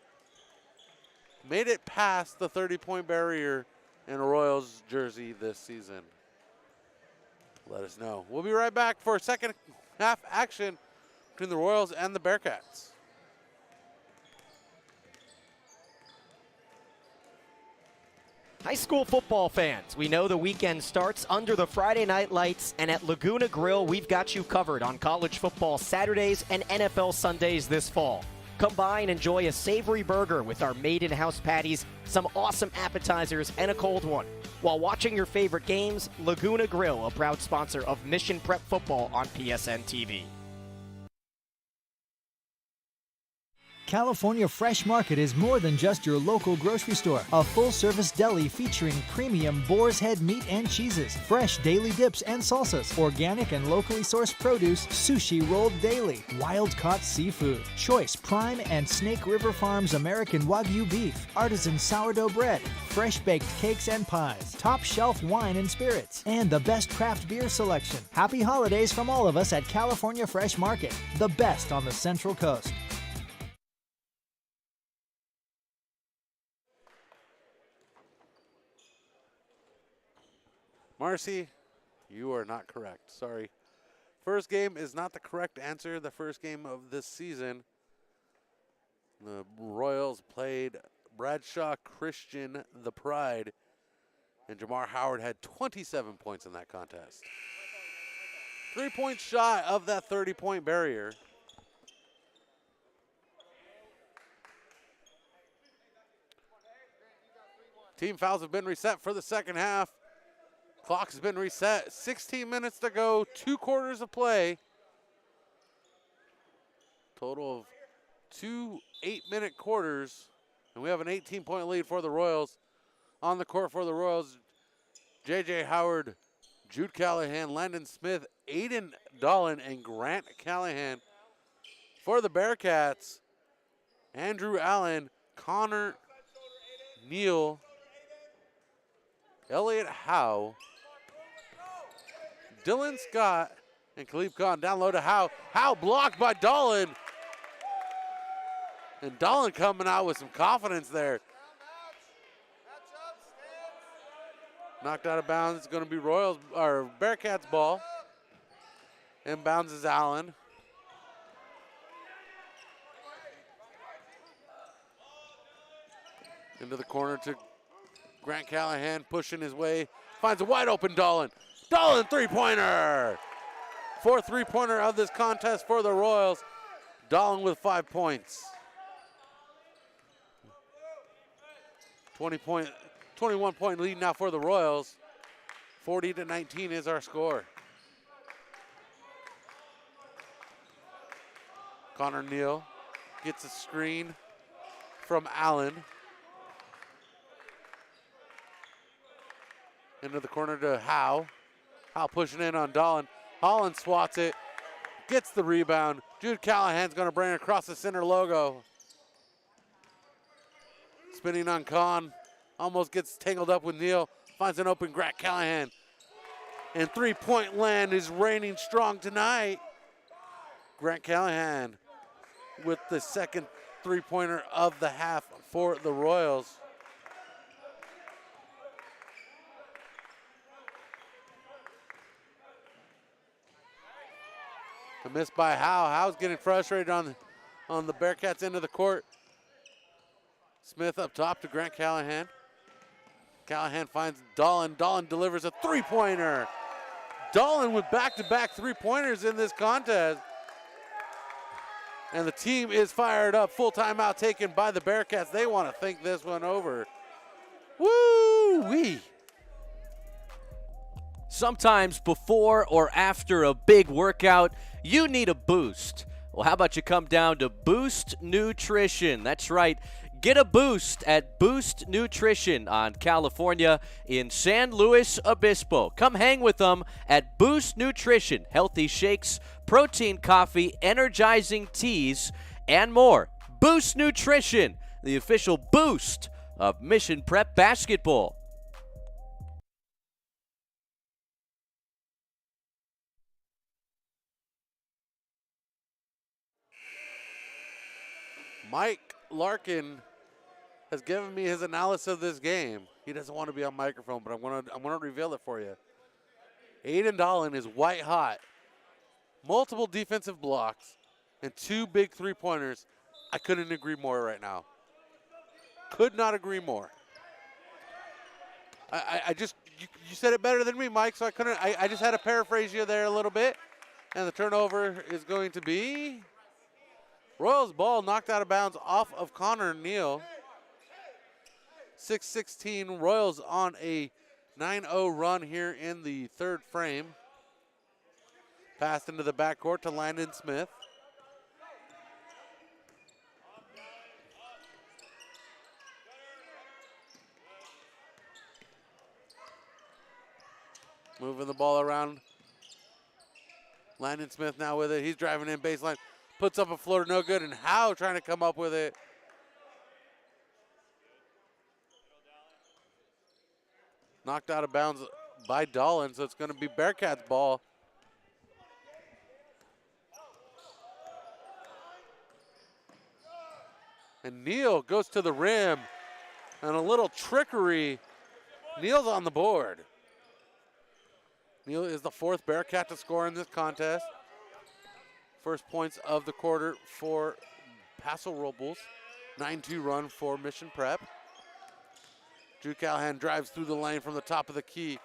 made it past the 30-point barrier in a Royals jersey this season? Let us know. We'll be right back for second half action between the Royals and the Bearcats. High school football fans, we know the weekend starts under the Friday night lights, and at Laguna Grill, we've got you covered on college football Saturdays and NFL Sundays this fall. Come by and enjoy a savory burger with our made-in-house patties, some awesome appetizers, and a cold one. While watching your favorite games, Laguna Grill, a proud sponsor of Mission Prep Football on PSNtv. California Fresh Market is more than just your local grocery store. A full-service deli featuring premium boar's head meat and cheeses, fresh daily dips and salsas, organic and locally sourced produce, sushi rolled daily, wild-caught seafood, choice prime and Snake River Farms American Wagyu beef, artisan sourdough bread, fresh-baked cakes and pies, top-shelf wine and spirits, and the best craft beer selection. Happy holidays from all of us at California Fresh Market, the best on the Central Coast. Marcy, you are not correct. Sorry. First game is not the correct answer. The first game of this season, the Royals played Bradshaw Christian, the Pride, and Jamar Howard had 27 points in that contest. 3 points shy of that 30-point barrier. Team fouls have been reset for the second half. Clock has been reset. 16 minutes to go. 2 quarters of play. Total of 2 8-minute quarters. And we have an 18-point lead for the Royals. On the court for the Royals, J.J. Howard, Jude Callahan, Landon Smith, Aiden Dolan, and Grant Callahan. For the Bearcats, Andrew Allen, Connor Neal, Elliott Howe, Dylan Scott, and Khalif Khan. Down low to Howe. Howe blocked by Dolan. And Dolan coming out with some confidence there. Knocked out of bounds. It's going to be Royals or Bearcats ball. Inbounds is Allen. Into the corner to Grant Callahan, pushing his way. Finds a wide open Dolan. Dolan three-pointer. 4th three-pointer of this contest for the Royals. Dolan with 5 points. 21-point lead now for the Royals. 40-19 is our score. Connor Neal gets a screen from Allen. Into the corner to Howe. Howe pushing in on Dolan. Holland swats it. Gets the rebound. Jude Callahan's going to bring it across the center logo. Spinning on Kahn. Almost gets tangled up with Neal. Finds an open Grant Callahan. And three-point land is reigning strong tonight. Grant Callahan with the second three-pointer of the half for the Royals. A miss by Howe. Howe's getting frustrated on the Bearcats end of the court. Smith up top to Grant Callahan. Callahan finds Dolan. Dolan delivers a three-pointer. Dolan with back-to-back three-pointers in this contest. And the team is fired up. Full timeout taken by the Bearcats. They want to think this one over. Woo-wee. Sometimes before or after a big workout, you need a boost. Well, how about you come down to Boost Nutrition? That's right. Get a boost at Boost Nutrition on California in San Luis Obispo. Come hang with them at Boost Nutrition. Healthy shakes, protein coffee, energizing teas, and more. Boost Nutrition, the official boost of Mission Prep Basketball. Mike Larkin has given me his analysis of this game. He doesn't want to be on microphone, but I'm gonna reveal it for you. Aiden Dolan is white hot. Multiple defensive blocks and 2 big three-pointers. I couldn't agree more right now. Could not agree more. I just, you said it better than me, Mike, so I just had to paraphrase you there a little bit. And the turnover is going to be Royals ball knocked out of bounds off of Connor Neal. 6-16 Royals on a 9-0 run here in the third frame. Passed into the backcourt to Landon Smith. Moving the ball around. Landon Smith now with it. He's driving in baseline. Puts up a floater, no good. And Howe trying to come up with it. Knocked out of bounds by Dolan, so it's going to be Bearcats ball. And Neal goes to the rim. And a little trickery. Neal's on the board. Neal is the 4th Bearcat to score in this contest. First points of the quarter for Paso Robles. 9-2 run for Mission Prep. Drew Callahan drives through the lane from the top of the key.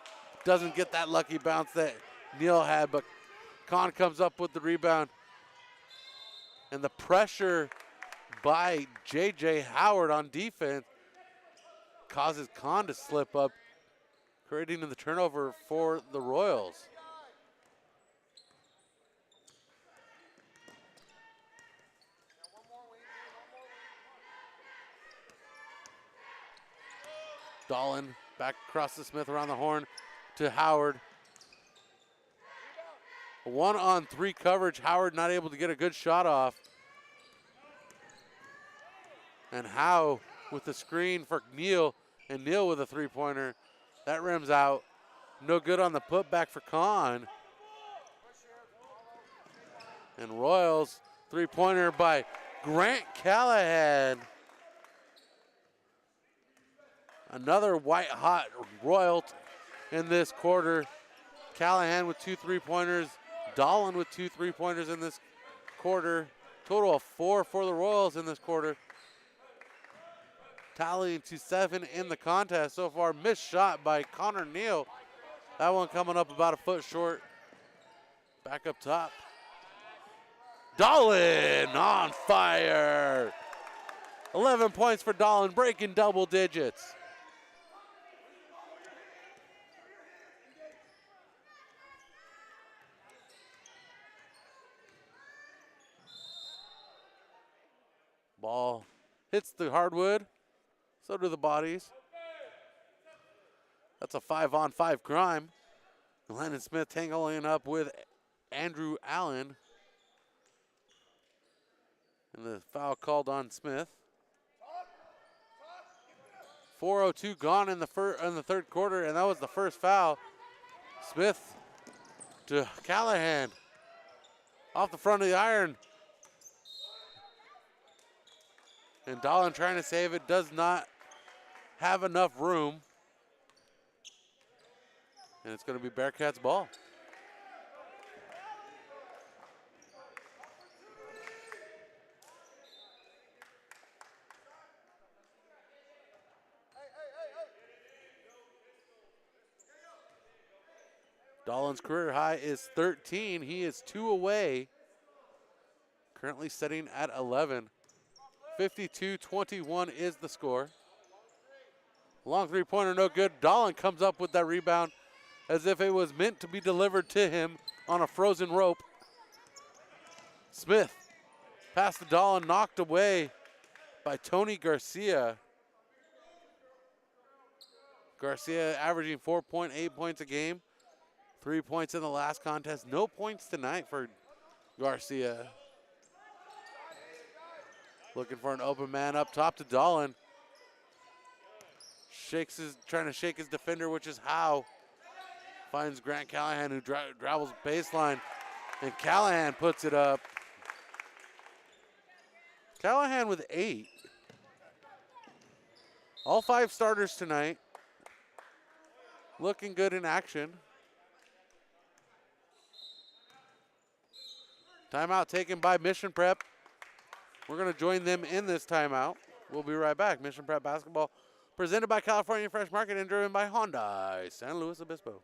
Doesn't get that lucky bounce that Neal had, but Kahn comes up with the rebound. And the pressure by J.J. Howard on defense causes Kahn to slip up, creating the turnover for the Royals. Dolan back across the Smith around the horn to Howard. 1-on-3 coverage. Howard not able to get a good shot off. And Howe with the screen for Neal, and Neal with a three-pointer. That rims out. No good on the putback for Kahn. And Royals, three-pointer by Grant Callahan. Another white-hot Royal in this quarter. Callahan with 2 three-pointers. Dolan with 2 three-pointers in this quarter. Total of 4 for the Royals in this quarter. Tallying to 7 in the contest so far. Missed shot by Connor Neal. That one coming up about a foot short. Back up top. Dolan on fire. 11 points for Dolan, breaking double digits. Ball hits the hardwood. So do the bodies. That's a 5-on-5 crime. Landon Smith tangling up with Andrew Allen. And the foul called on Smith. 4:02 gone in the third quarter, and that was the first foul. Smith to Callahan. Off the front of the iron. And Dolan trying to save it, does not have enough room. And it's going to be Bearcats ball. Dolan's career high is 13. He is 2 away. Currently sitting at 11. 52-21 is the score. Long three-pointer, no good. Dolan comes up with that rebound as if it was meant to be delivered to him on a frozen rope. Smith past the Dolan, knocked away by Tony Garcia. Garcia averaging 4.8 points a game. 3 points in the last contest. No points tonight for Garcia. Looking for an open man up top to Dolan. Trying to shake his defender, which is Howe. Finds Grant Callahan, who travels baseline. And Callahan puts it up. Callahan with 8. All 5 starters tonight. Looking good in action. Timeout taken by Mission Prep. We're going to join them in this timeout. We'll be right back. Mission Prep basketball presented by California Fresh Market and driven by Hyundai San Luis Obispo.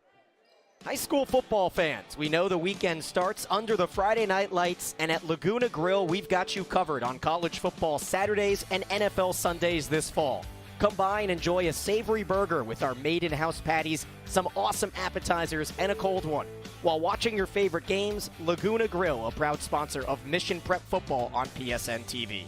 High school football fans, we know the weekend starts under the Friday night lights, and at Laguna Grill, we've got you covered on college football Saturdays and NFL Sundays this fall. Come by and enjoy a savory burger with our made-in-house patties, some awesome appetizers, and a cold one. While watching your favorite games, Laguna Grill, a proud sponsor of Mission Prep Football on PSNtv.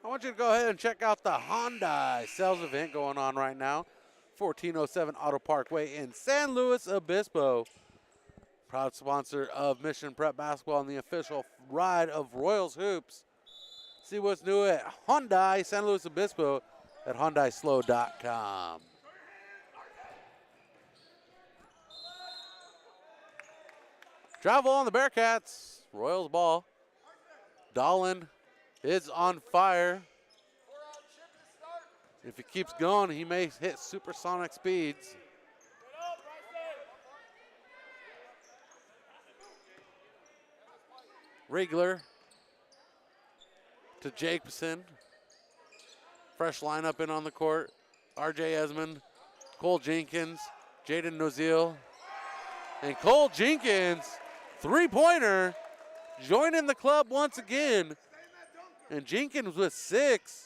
I want you to go ahead and check out the Hyundai sales event going on right now. 1407 Auto Parkway in San Luis Obispo. Proud sponsor of Mission Prep Basketball and the official ride of Royals Hoops. See what's new at Hyundai San Luis Obispo at HyundaiSlow.com. Travel on the Bearcats. Royals ball. Dolan is on fire. If he keeps going, he may hit supersonic speeds. Riegler to Jacobson. Fresh lineup in on the court. R.J. Esmond, Cole Jenkins, Jaden Noziel. And Cole Jenkins, three-pointer, joining the club once again. And Jenkins with 6.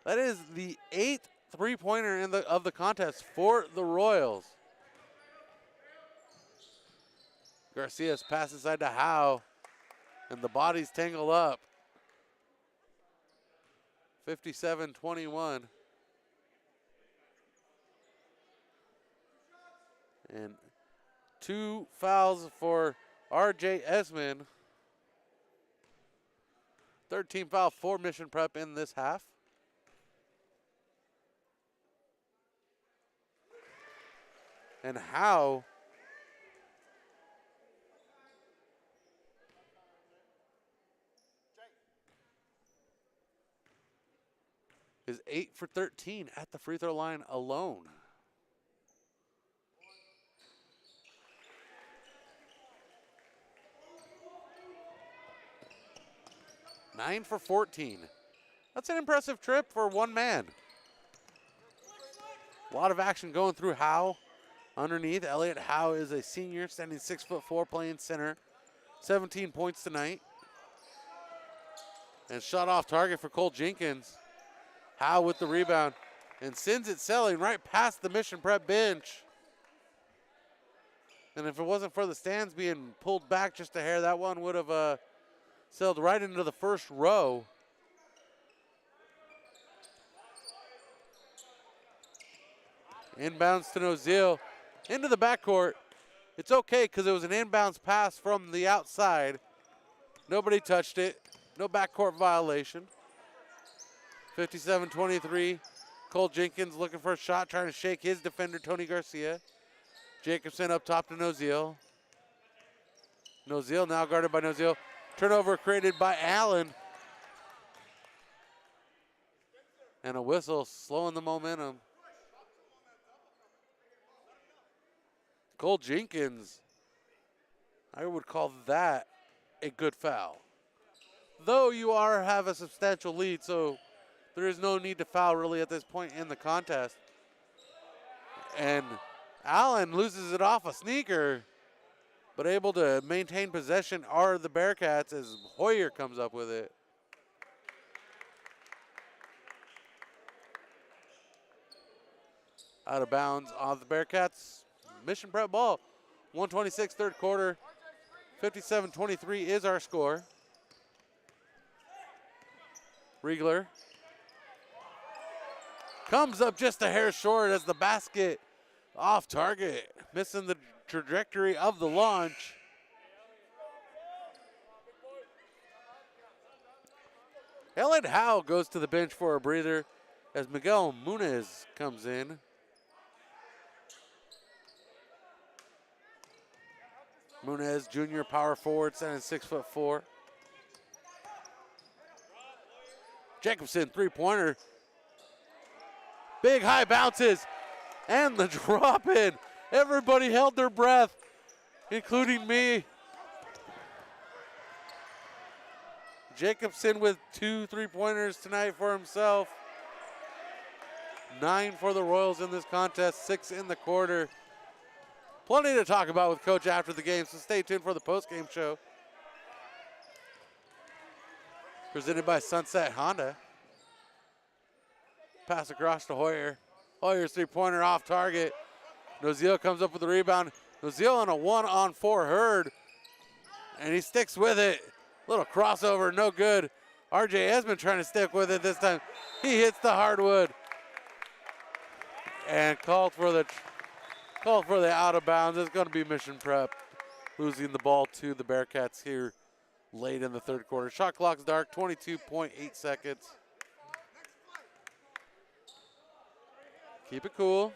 That is the 8th three-pointer of the contest for the Royals. Garcia's pass inside to Howe, and the bodies tangle up. 57-21. And 2 fouls for R.J. Esmond. 13 foul for Mission Prep in this half. And Howe is 8 for 13 at the free throw line alone. Nine for 14. That's an impressive trip for one man. A lot of action going through Howe. Underneath, Elliott Howe is a senior, standing 6'4", playing center. 17 points tonight. And shot off target for Cole Jenkins. Howe with the rebound and sends it sailing right past the Mission Prep bench. And if it wasn't for the stands being pulled back just a hair, that one would have sailed right into the first row. Inbounds to Noziel into the backcourt. It's okay because it was an inbounds pass from the outside. Nobody touched it. No backcourt violation. 57-23. Cole Jenkins looking for a shot, trying to shake his defender, Tony Garcia. Jacobson up top to Noziel. Noziel now guarded by Noziel. Turnover created by Allen. And a whistle slowing the momentum. Cole Jenkins, I would call that a good foul. Though you have a substantial lead, so there is no need to foul really at this point in the contest. And Allen loses it off a sneaker, but able to maintain possession are the Bearcats as Hoyer comes up with it. Out of bounds on the Bearcats. Mission Prep ball. 1:26 third quarter. 57-23 is our score. Riegler comes up just a hair short as the basket off target, missing the trajectory of the launch. Elliott Howe goes to the bench for a breather as Miguel Munez comes in. Munez, junior power forward, standing 6'4". Jacobson, three-pointer. Big high bounces, and the drop in. Everybody held their breath, including me. Jacobson with 2 3-pointers tonight for himself. 9 for the Royals in this contest, 6 in the quarter. Plenty to talk about with Coach after the game, so stay tuned for the post-game show. Presented by Sunset Honda. Pass across to Hoyer. Hoyer's three-pointer off target. Noziel comes up with the rebound. Noziel on a 1-on-4 herd, and he sticks with it. Little crossover, no good. RJ Esmond trying to stick with it this time. He hits the hardwood and called for the out of bounds. It's going to be Mission Prep losing the ball to the Bearcats here late in the third quarter. Shot clock's dark, 22.8 seconds. Keep it cool.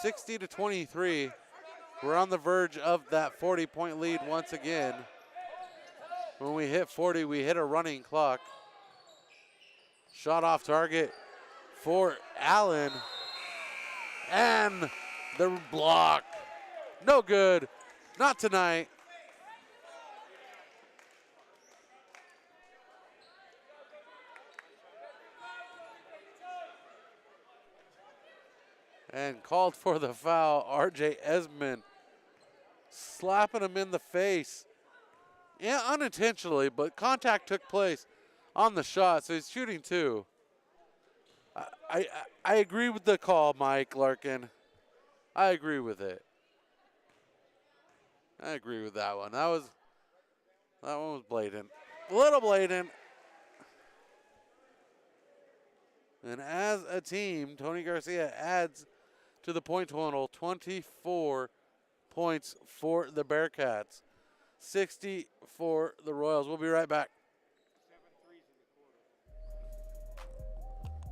60-23. We're on the verge of that 40-point lead once again. When we hit 40, we hit a running clock. Shot off target for Allen. And the block. No good. Not tonight. And called for the foul, RJ Esmond slapping him in the face. Yeah, unintentionally, but contact took place on the shot, so he's shooting 2. I agree with the call, Mike Larkin. I agree with it. I agree with that one. That one was blatant. A little blatant. And as a team, Tony Garcia adds to the point total, 24 points for the Bearcats, 60 for the Royals. We'll be right back.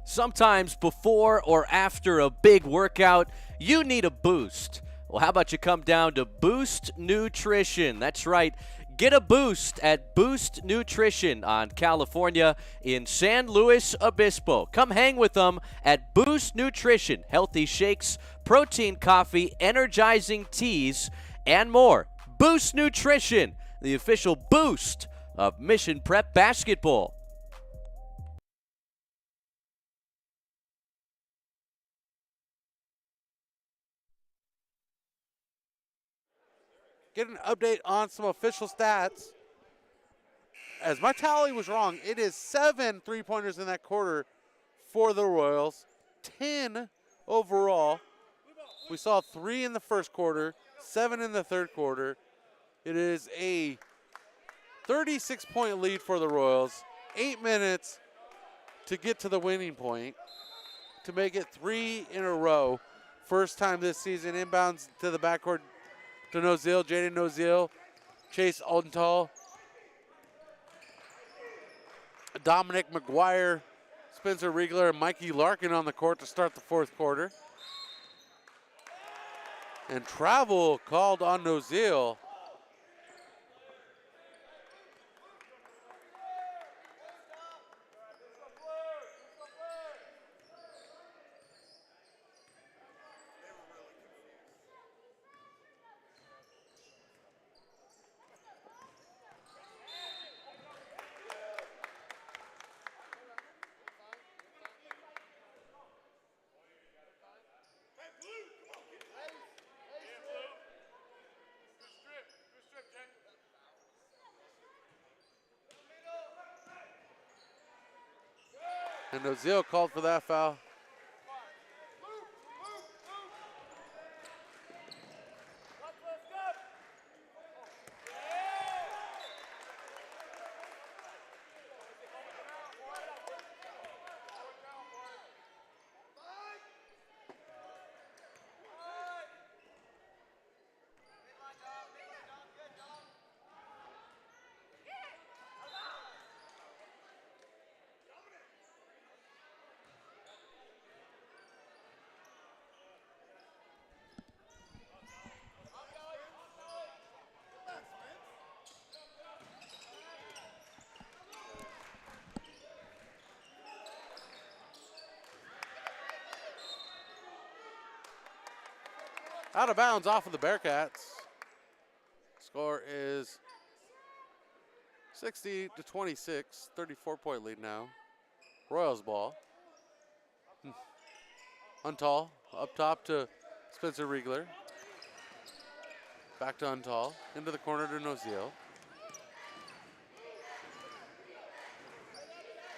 Sometimes before or after a big workout, you need a boost. Well, how about you come down to Boost Nutrition? That's right. Get a boost at Boost Nutrition on California in San Luis Obispo. Come hang with them at Boost Nutrition. Healthy shakes, protein coffee, energizing teas, and more. Boost Nutrition, the official boost of Mission Prep basketball. Get an update on some official stats. As my tally was wrong, it is 7 3-pointers in that quarter for the Royals, 10 overall. We saw 3 in the first quarter, 7 in the third quarter. It is a 36-point lead for the Royals, 8 minutes to get to the winning point, to make it 3 in a row. First time this season, inbounds to the backcourt to Noziel, Jaden Noziel, Chase Aldenthal, Dominic McGuire, Spencer Riegler, and Mikey Larkin on the court to start the fourth quarter. And travel called on Noziel. And Noziel called for that foul. Out of bounds off of the Bearcats. Score is 60-26, 34-point lead now. Royals ball. Untall up top to Spencer Riegler. Back to Untall. Into the corner to Noziel.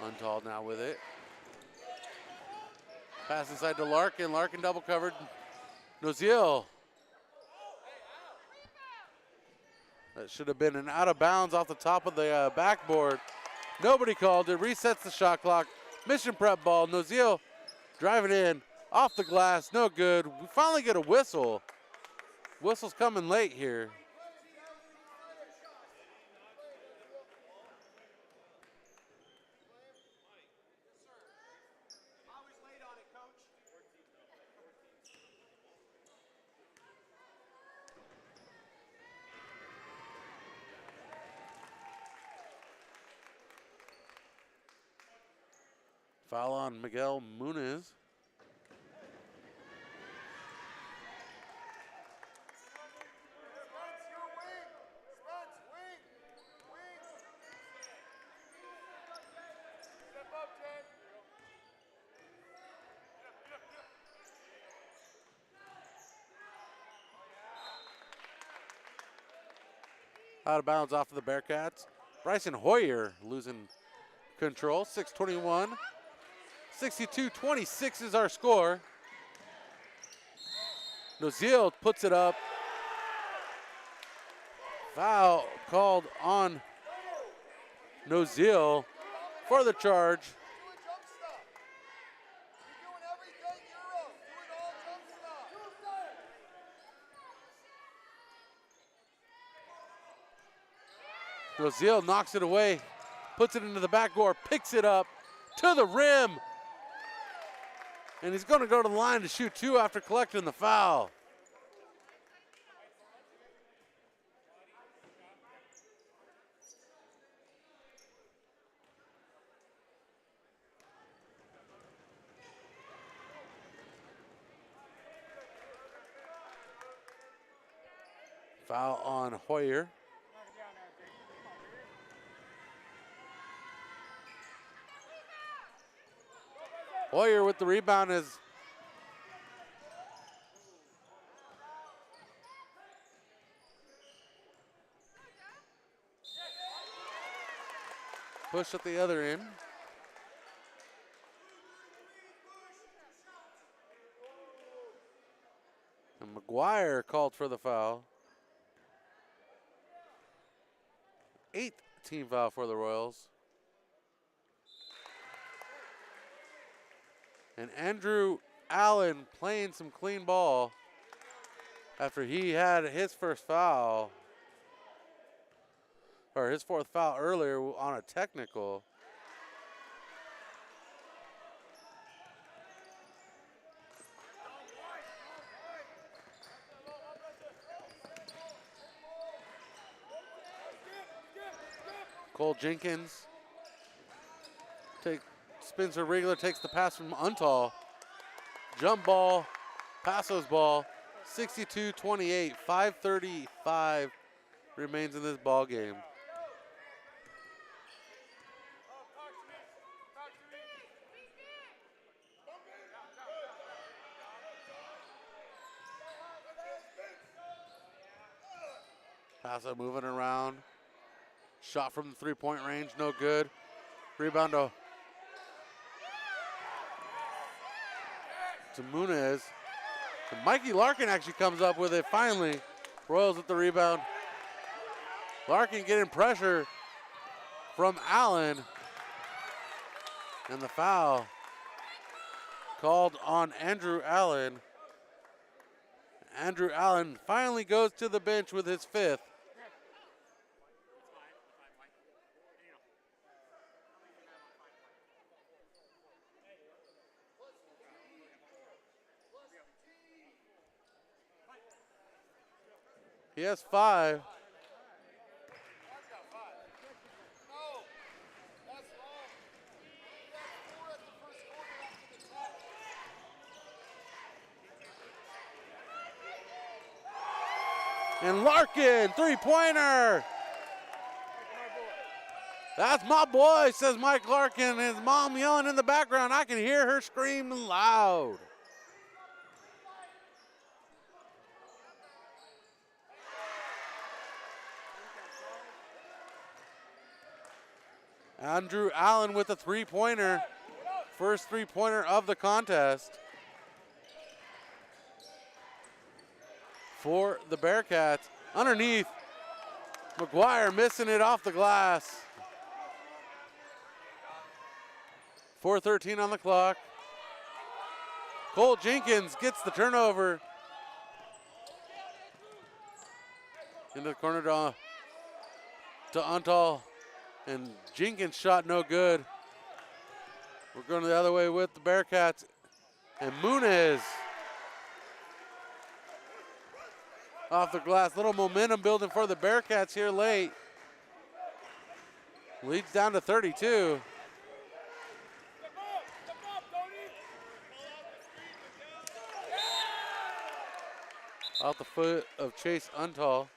Untall now with it. Pass inside to Larkin. Larkin double covered. Noziel. That should have been an out of bounds off the top of the backboard. Nobody called it. Resets the shot clock. Mission prep ball. Noziel driving in. Off the glass. No good. We finally get a whistle. Whistle's coming late here. Foul on Miguel Muniz. Out of bounds off of the Bearcats. Bryson Hoyer losing control. 6:21. 62-26 is our score. Noziel puts it up. Foul called on Noziel for the charge. Noziel knocks it away, puts it into the backboard, picks it up to the rim. And he's going to go to the line to shoot two after collecting the foul. Foul on Hoyer. Hoyer with the rebound is pushed at the other end. And McGuire called for the foul. 8th team foul for the Royals. And Andrew Allen playing some clean ball after he had his first foul, or his fourth foul earlier on a technical. Cole Jenkins Spencer Riegler takes the pass from Untall. Jump ball, Paso's ball, 62-28, 5:35 remains in this ball game. Paso moving around. Shot from the three-point range, no good. Rebound to Muniz. And Mikey Larkin actually comes up with it finally. Royals with the rebound. Larkin getting pressure from Allen. And the foul called on Andrew Allen. Andrew Allen finally goes to the bench with his fifth. He has 5. And Larkin, three-pointer. That's my boy, says Mike Larkin. His mom yelling in the background. I can hear her scream loud. Andrew Allen with a three-pointer. First three-pointer of the contest for the Bearcats. Underneath, McGuire missing it off the glass. 4:13 on the clock. Cole Jenkins gets the turnover. Into the corner to Untal. And Jenkins shot no good. We're going the other way with the Bearcats. And Muniz off the glass. Little momentum building for the Bearcats here late. Leads down to 32. Off the foot of Chase Untal.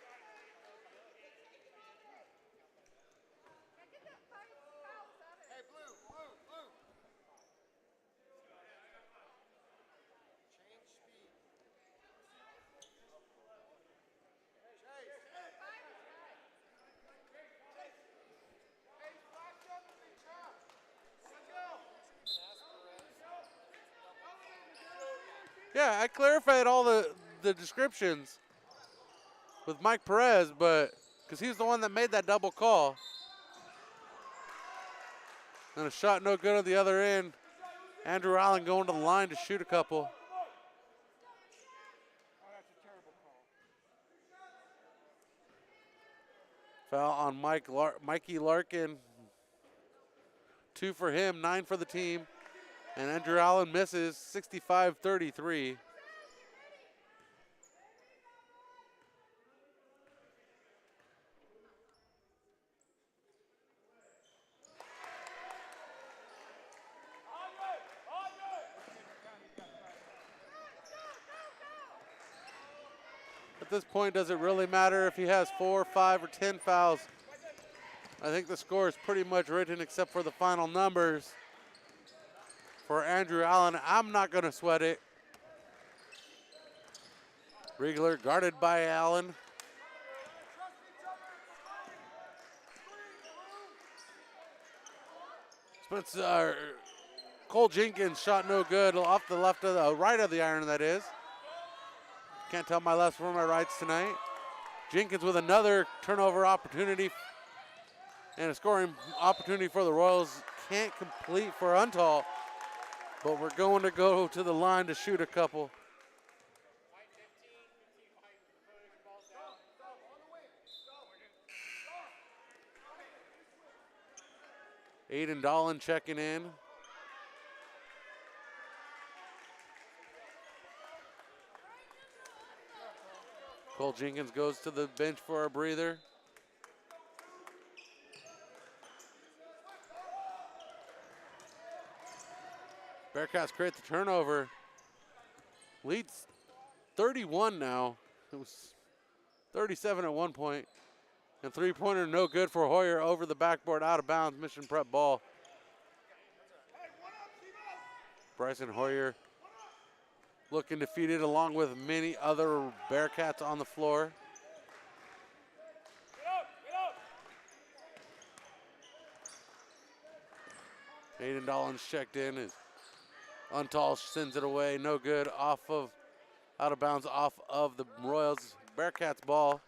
Yeah, I clarified all the descriptions with Mike Perez, but because he's the one that made that double call. And a shot no good at the other end. Andrew Allen going to the line to shoot a couple. Foul on Mikey Larkin. 2 for him, 9 for the team. And Andrew Allen misses 65-33. At this point, does it really matter if he has 4, 5, or 10 fouls? I think the score is pretty much written except for the final numbers. For Andrew Allen, I'm not going to sweat it. Riegler guarded by Allen. Cole Jenkins shot no good off the left of the right of the iron, that is. Can't tell my lefts from my rights tonight. Jenkins with another turnover opportunity and a scoring opportunity for the Royals. Can't complete for Untal. But we're going to go to the line to shoot a couple. Aiden Dolan checking in. Cole Jenkins goes to the bench for a breather. Bearcats create the turnover. Leads 31 now. It was 37 at one point. And three-pointer no good for Hoyer over the backboard, out of bounds, mission prep ball. Bryson Hoyer looking defeated along with many other Bearcats on the floor. Aiden Dolan's checked in. Untal sends it away, no good, out of bounds, off of the Royals Bearcats ball.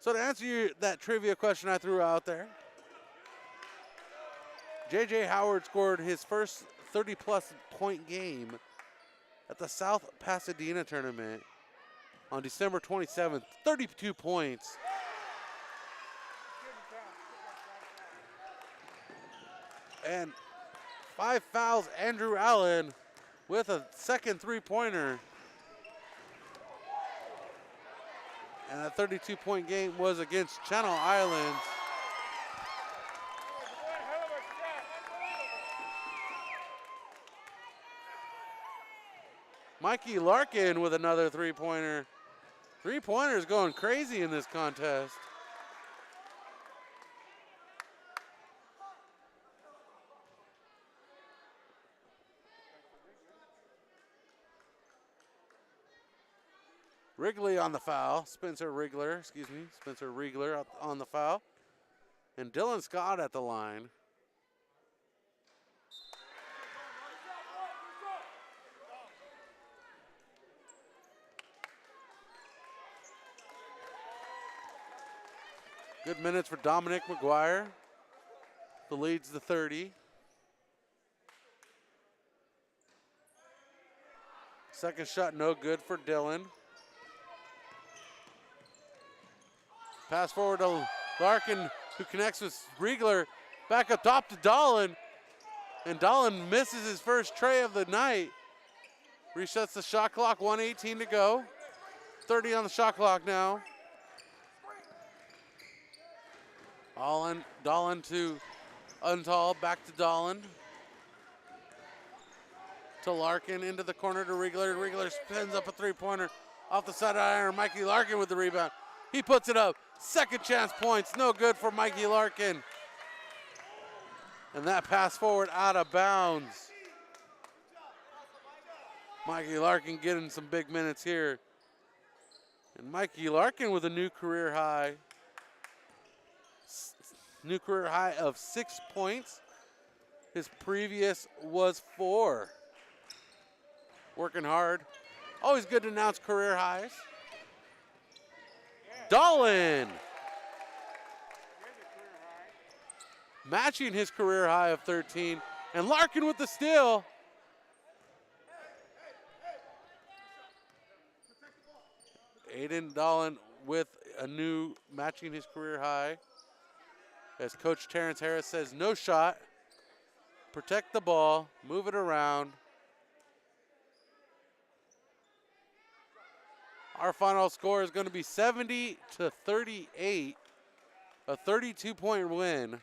So to answer that trivia question I threw out there, J.J. Howard scored his first 30-plus point game at the South Pasadena tournament on December 27th, 32 points. And 5 fouls, Andrew Allen with a second three-pointer. And that 32-point game was against Channel Islands. Mikey Larkin with another three-pointer. Three-pointers going crazy in this contest. Wrigley on the foul. Spencer Riegler on the foul. And Dylan Scott at the line. Good minutes for Dominic McGuire. The lead's the 30. Second shot no good for Dylan. Pass forward to Larkin, who connects with Riegler. Back up top to Dolan. And Dolan misses his first tray of the night. Resets the shot clock, 1:18 to go. 30 on the shot clock now. Dolan to Untal, back to Dolan. To Larkin, into the corner to Riegler. Riegler spins up a three-pointer off the side of iron. Mikey Larkin with the rebound. He puts it up. Second chance points, no good for Mikey Larkin. And that pass forward out of bounds. Mikey Larkin getting some big minutes here. And Mikey Larkin with a new career high. New career high of 6 points. His previous was 4. Working hard. Always good to announce career highs. Dolan. Matching his career high of 13. And Larkin with the steal. Aiden Dolan with a new, matching his career high. As Coach Terrence Harris says, no shot. Protect the ball, move it around. Our final score is going to be 70-38, a 32-point win.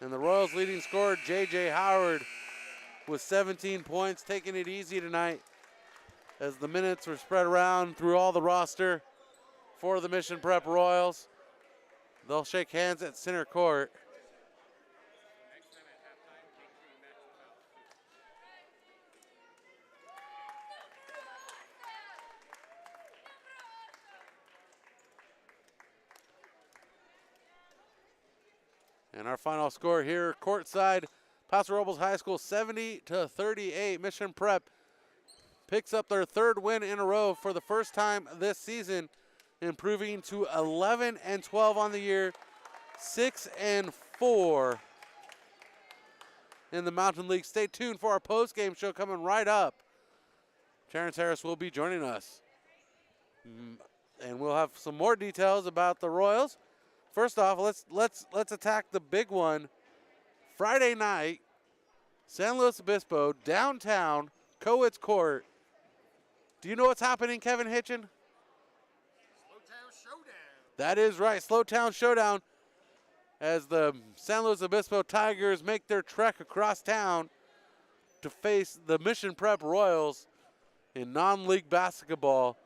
And the Royals' leading scorer, J.J. Howard, with 17 points, taking it easy tonight as the minutes were spread around through all the roster for the Mission Prep Royals. They'll shake hands at center court. And our final score here, courtside, Paso Robles High School 70-38. Mission Prep picks up their third win in a row for the first time this season, improving to 11-12 on the year, 6-4 in the Mountain League. Stay tuned for our post-game show coming right up. Terrence Harris will be joining us. And we'll have some more details about the Royals. First off, let's attack the big one. Friday night, San Luis Obispo, downtown, Coeds Court. Do you know what's happening, Kevin Hitchin? Slowtown Showdown. That is right, Slowtown Showdown, as the San Luis Obispo Tigers make their trek across town to face the Mission Prep Royals in non-league basketball.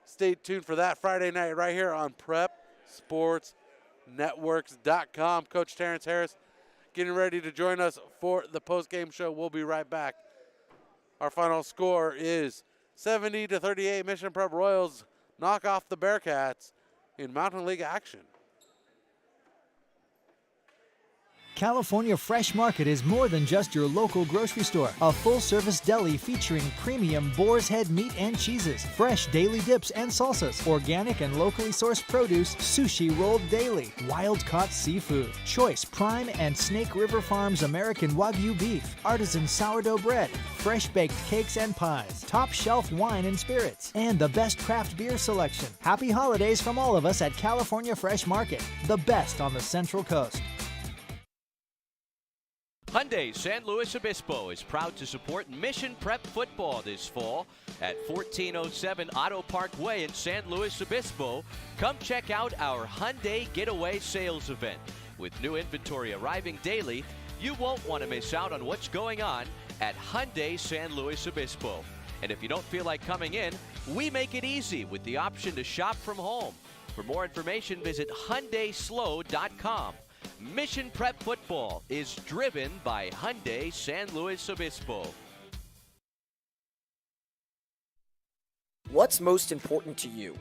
Stay tuned for that Friday night right here on PrepSportsNetworks.com. Coach Terrence Harris getting ready to join us for the post-game show. We'll be right back. Our final score is 70-38. Mission Prep Royals knock off the Bearcats in Mountain League action. California Fresh Market is more than just your local grocery store. A full-service deli featuring premium boar's head meat and cheeses, fresh daily dips and salsas, organic and locally sourced produce, sushi rolled daily, wild-caught seafood, choice prime and Snake River Farms American Wagyu beef, artisan sourdough bread, fresh-baked cakes and pies, top-shelf wine and spirits, and the best craft beer selection. Happy holidays from all of us at California Fresh Market, the best on the Central Coast. Hyundai San Luis Obispo is proud to support Mission Prep football this fall at 1407 Auto Park Way in San Luis Obispo. Come check out our Hyundai Getaway Sales event. With new inventory arriving daily, you won't want to miss out on what's going on at Hyundai San Luis Obispo. And if you don't feel like coming in, we make it easy with the option to shop from home. For more information, visit HyundaiSlow.com. Mission Prep Football is driven by Hyundai San Luis Obispo. What's most important to you?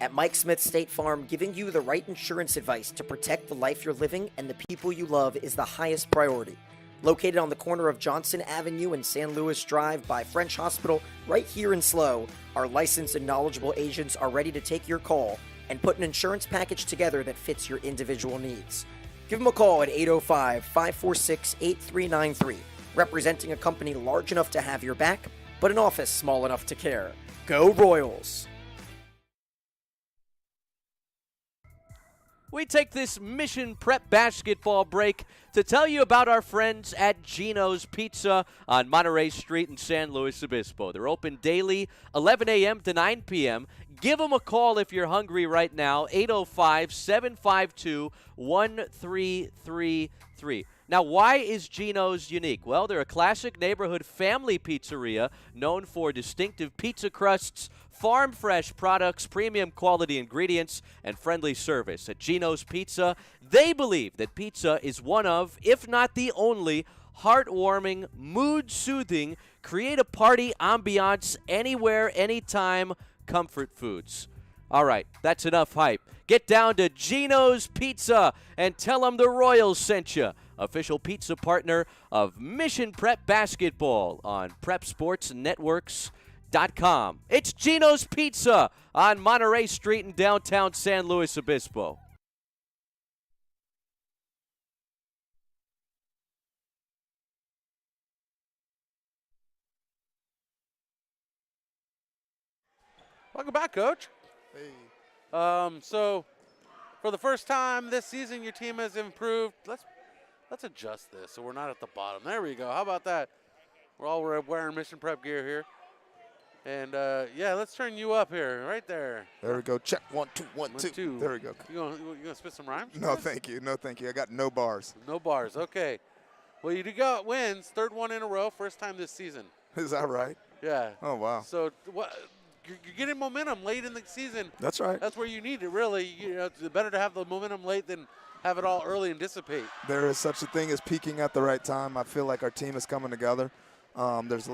At Mike Smith State Farm, giving you the right insurance advice to protect the life you're living and the people you love is the highest priority. Located on the corner of Johnson Avenue and San Luis Drive by French Hospital, right here in SLO, our licensed and knowledgeable agents are ready to take your call and put an insurance package together that fits your individual needs. Give them a call at 805-546-8393, representing a company large enough to have your back, but an office small enough to care. Go Royals! We take this Mission Prep basketball break to tell you about our friends at Gino's Pizza on Monterey Street in San Luis Obispo. They're open daily, 11 a.m. to 9 p.m. Give them a call if you're hungry right now, 805-752-1333. Now, why is Gino's unique? Well, they're a classic neighborhood family pizzeria known for distinctive pizza crusts, farm-fresh products, premium quality ingredients, and friendly service. At Gino's Pizza, they believe that pizza is one of, if not the only, heartwarming, mood-soothing, create-a-party ambiance anywhere, anytime comfort foods. All right, that's enough hype. Get down to Gino's Pizza and tell them the Royals sent you. Official pizza partner of Mission Prep Basketball on PrepSportsNetworks.com. It's Gino's Pizza on Monterey Street in downtown San Luis Obispo. Welcome back, Coach. Hey. So, for the first time this season, your team has improved. Let's adjust this so we're not at the bottom. There we go. How about that? We're wearing Mission Prep gear here. And, yeah, let's turn you up here, right there. There we go. Check 1, 2, 1, 2. 2. There we go. You gonna spit some rhymes? No, thank you. No, thank you. I got no bars. No bars. Okay. Well, you got wins, third one in a row, first time this season. Is that right? Yeah. Oh, wow. So what? You're getting momentum late in the season. That's right. That's where you need it, really. You know, it's better to have the momentum late than have it all early and dissipate. There is such a thing as peaking at the right time. I feel like our team is coming together. There's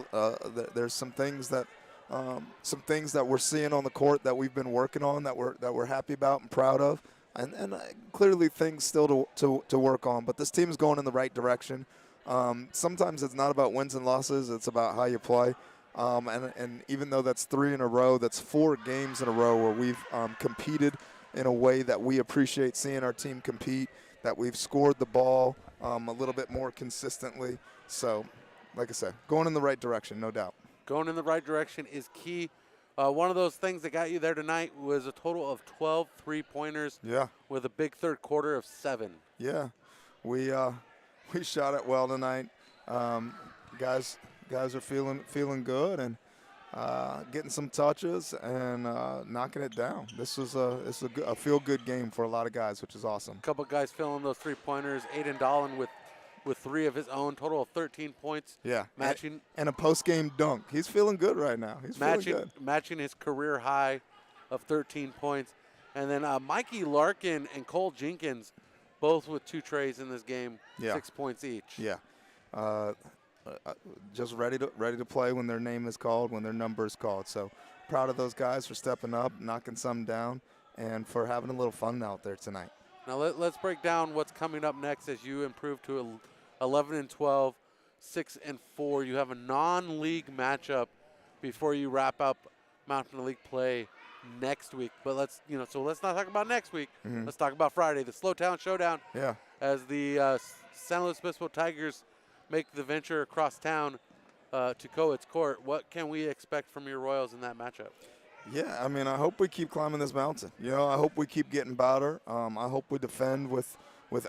some things that we're seeing on the court that we've been working on that we're happy about and proud of, and clearly things still to work on. But this team is going in the right direction. Sometimes it's not about wins and losses; it's about how you play. And even though that's 3 in a row, that's 4 games in a row where we've competed in a way that we appreciate seeing our team compete, that we've scored the ball a little bit more consistently. So, like I said, going in the right direction, no doubt. Going in the right direction is key. One of those things that got you there tonight was a total of 12 three-pointers. Yeah. With a big third quarter of 7. Yeah, we shot it well tonight. Guys are feeling good and getting some touches and knocking it down. This was a feel-good game for a lot of guys, which is awesome. A couple guys filling those three-pointers. Aiden Dolan with 3 of his own, total of 13 points. Yeah, matching and a post-game dunk. He's feeling good right now. He's feeling good. Matching his career high of 13 points. And then Mikey Larkin and Cole Jenkins, both with 2 trays in this game, 6 points each. Yeah. Just ready to play when their name is called, when their number is called. So proud of those guys for stepping up, knocking some down, and for having a little fun out there tonight. Now let's break down what's coming up next as you improve to 11-12, 6-4. You have a non-league matchup before you wrap up Mountain League play next week. But let's not talk about next week. Mm-hmm. Let's talk about Friday, the Slowtown Showdown. Yeah. As the San Luis Obispo Tigers make the venture across town to Coates Court. What can we expect from your Royals in that matchup? Yeah, I mean, I hope we keep climbing this mountain. I hope we keep getting better. I hope we defend with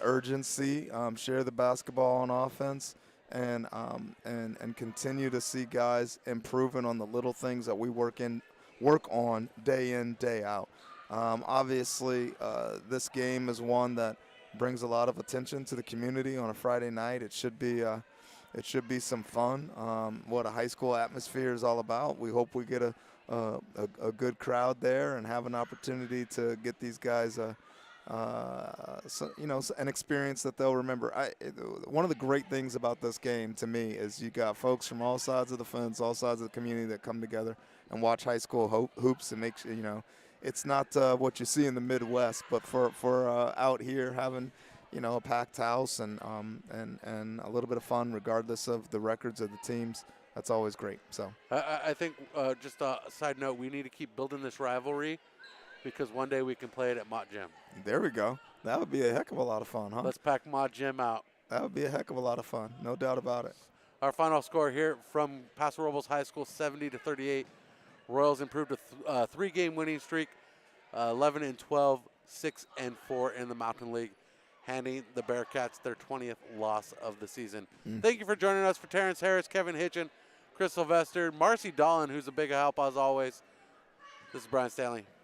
urgency, share the basketball on offense, and continue to see guys improving on the little things that we work on day in, day out. Obviously, this game is one that brings a lot of attention to the community on a Friday night. It should be It should be some fun. What a high school atmosphere is all about. We hope we get a good crowd there and have an opportunity to get these guys an experience that they'll remember. One of the great things about this game to me is you got folks from all sides of the fence, all sides of the community that come together and watch high school hoops and make sure, it's not what you see in the Midwest, but for out here having, a packed house and a little bit of fun regardless of the records of the teams. That's always great. So I think just a side note, we need to keep building this rivalry because one day we can play it at Mott Gym. There we go. That would be a heck of a lot of fun, huh? Let's pack Mott Gym out. That would be a heck of a lot of fun. No doubt about it. Our final score here from Paso Robles High School, 70-38. Royals improved a 3-game winning streak, 11-12, 6-4 in the Mountain League, handing the Bearcats their 20th loss of the season. Thank you for joining us. For Terrence Harris, Kevin Hitchin, Chris Sylvester, Marcy Dolan, who's a big help as always. This is Brian Stanley. We'll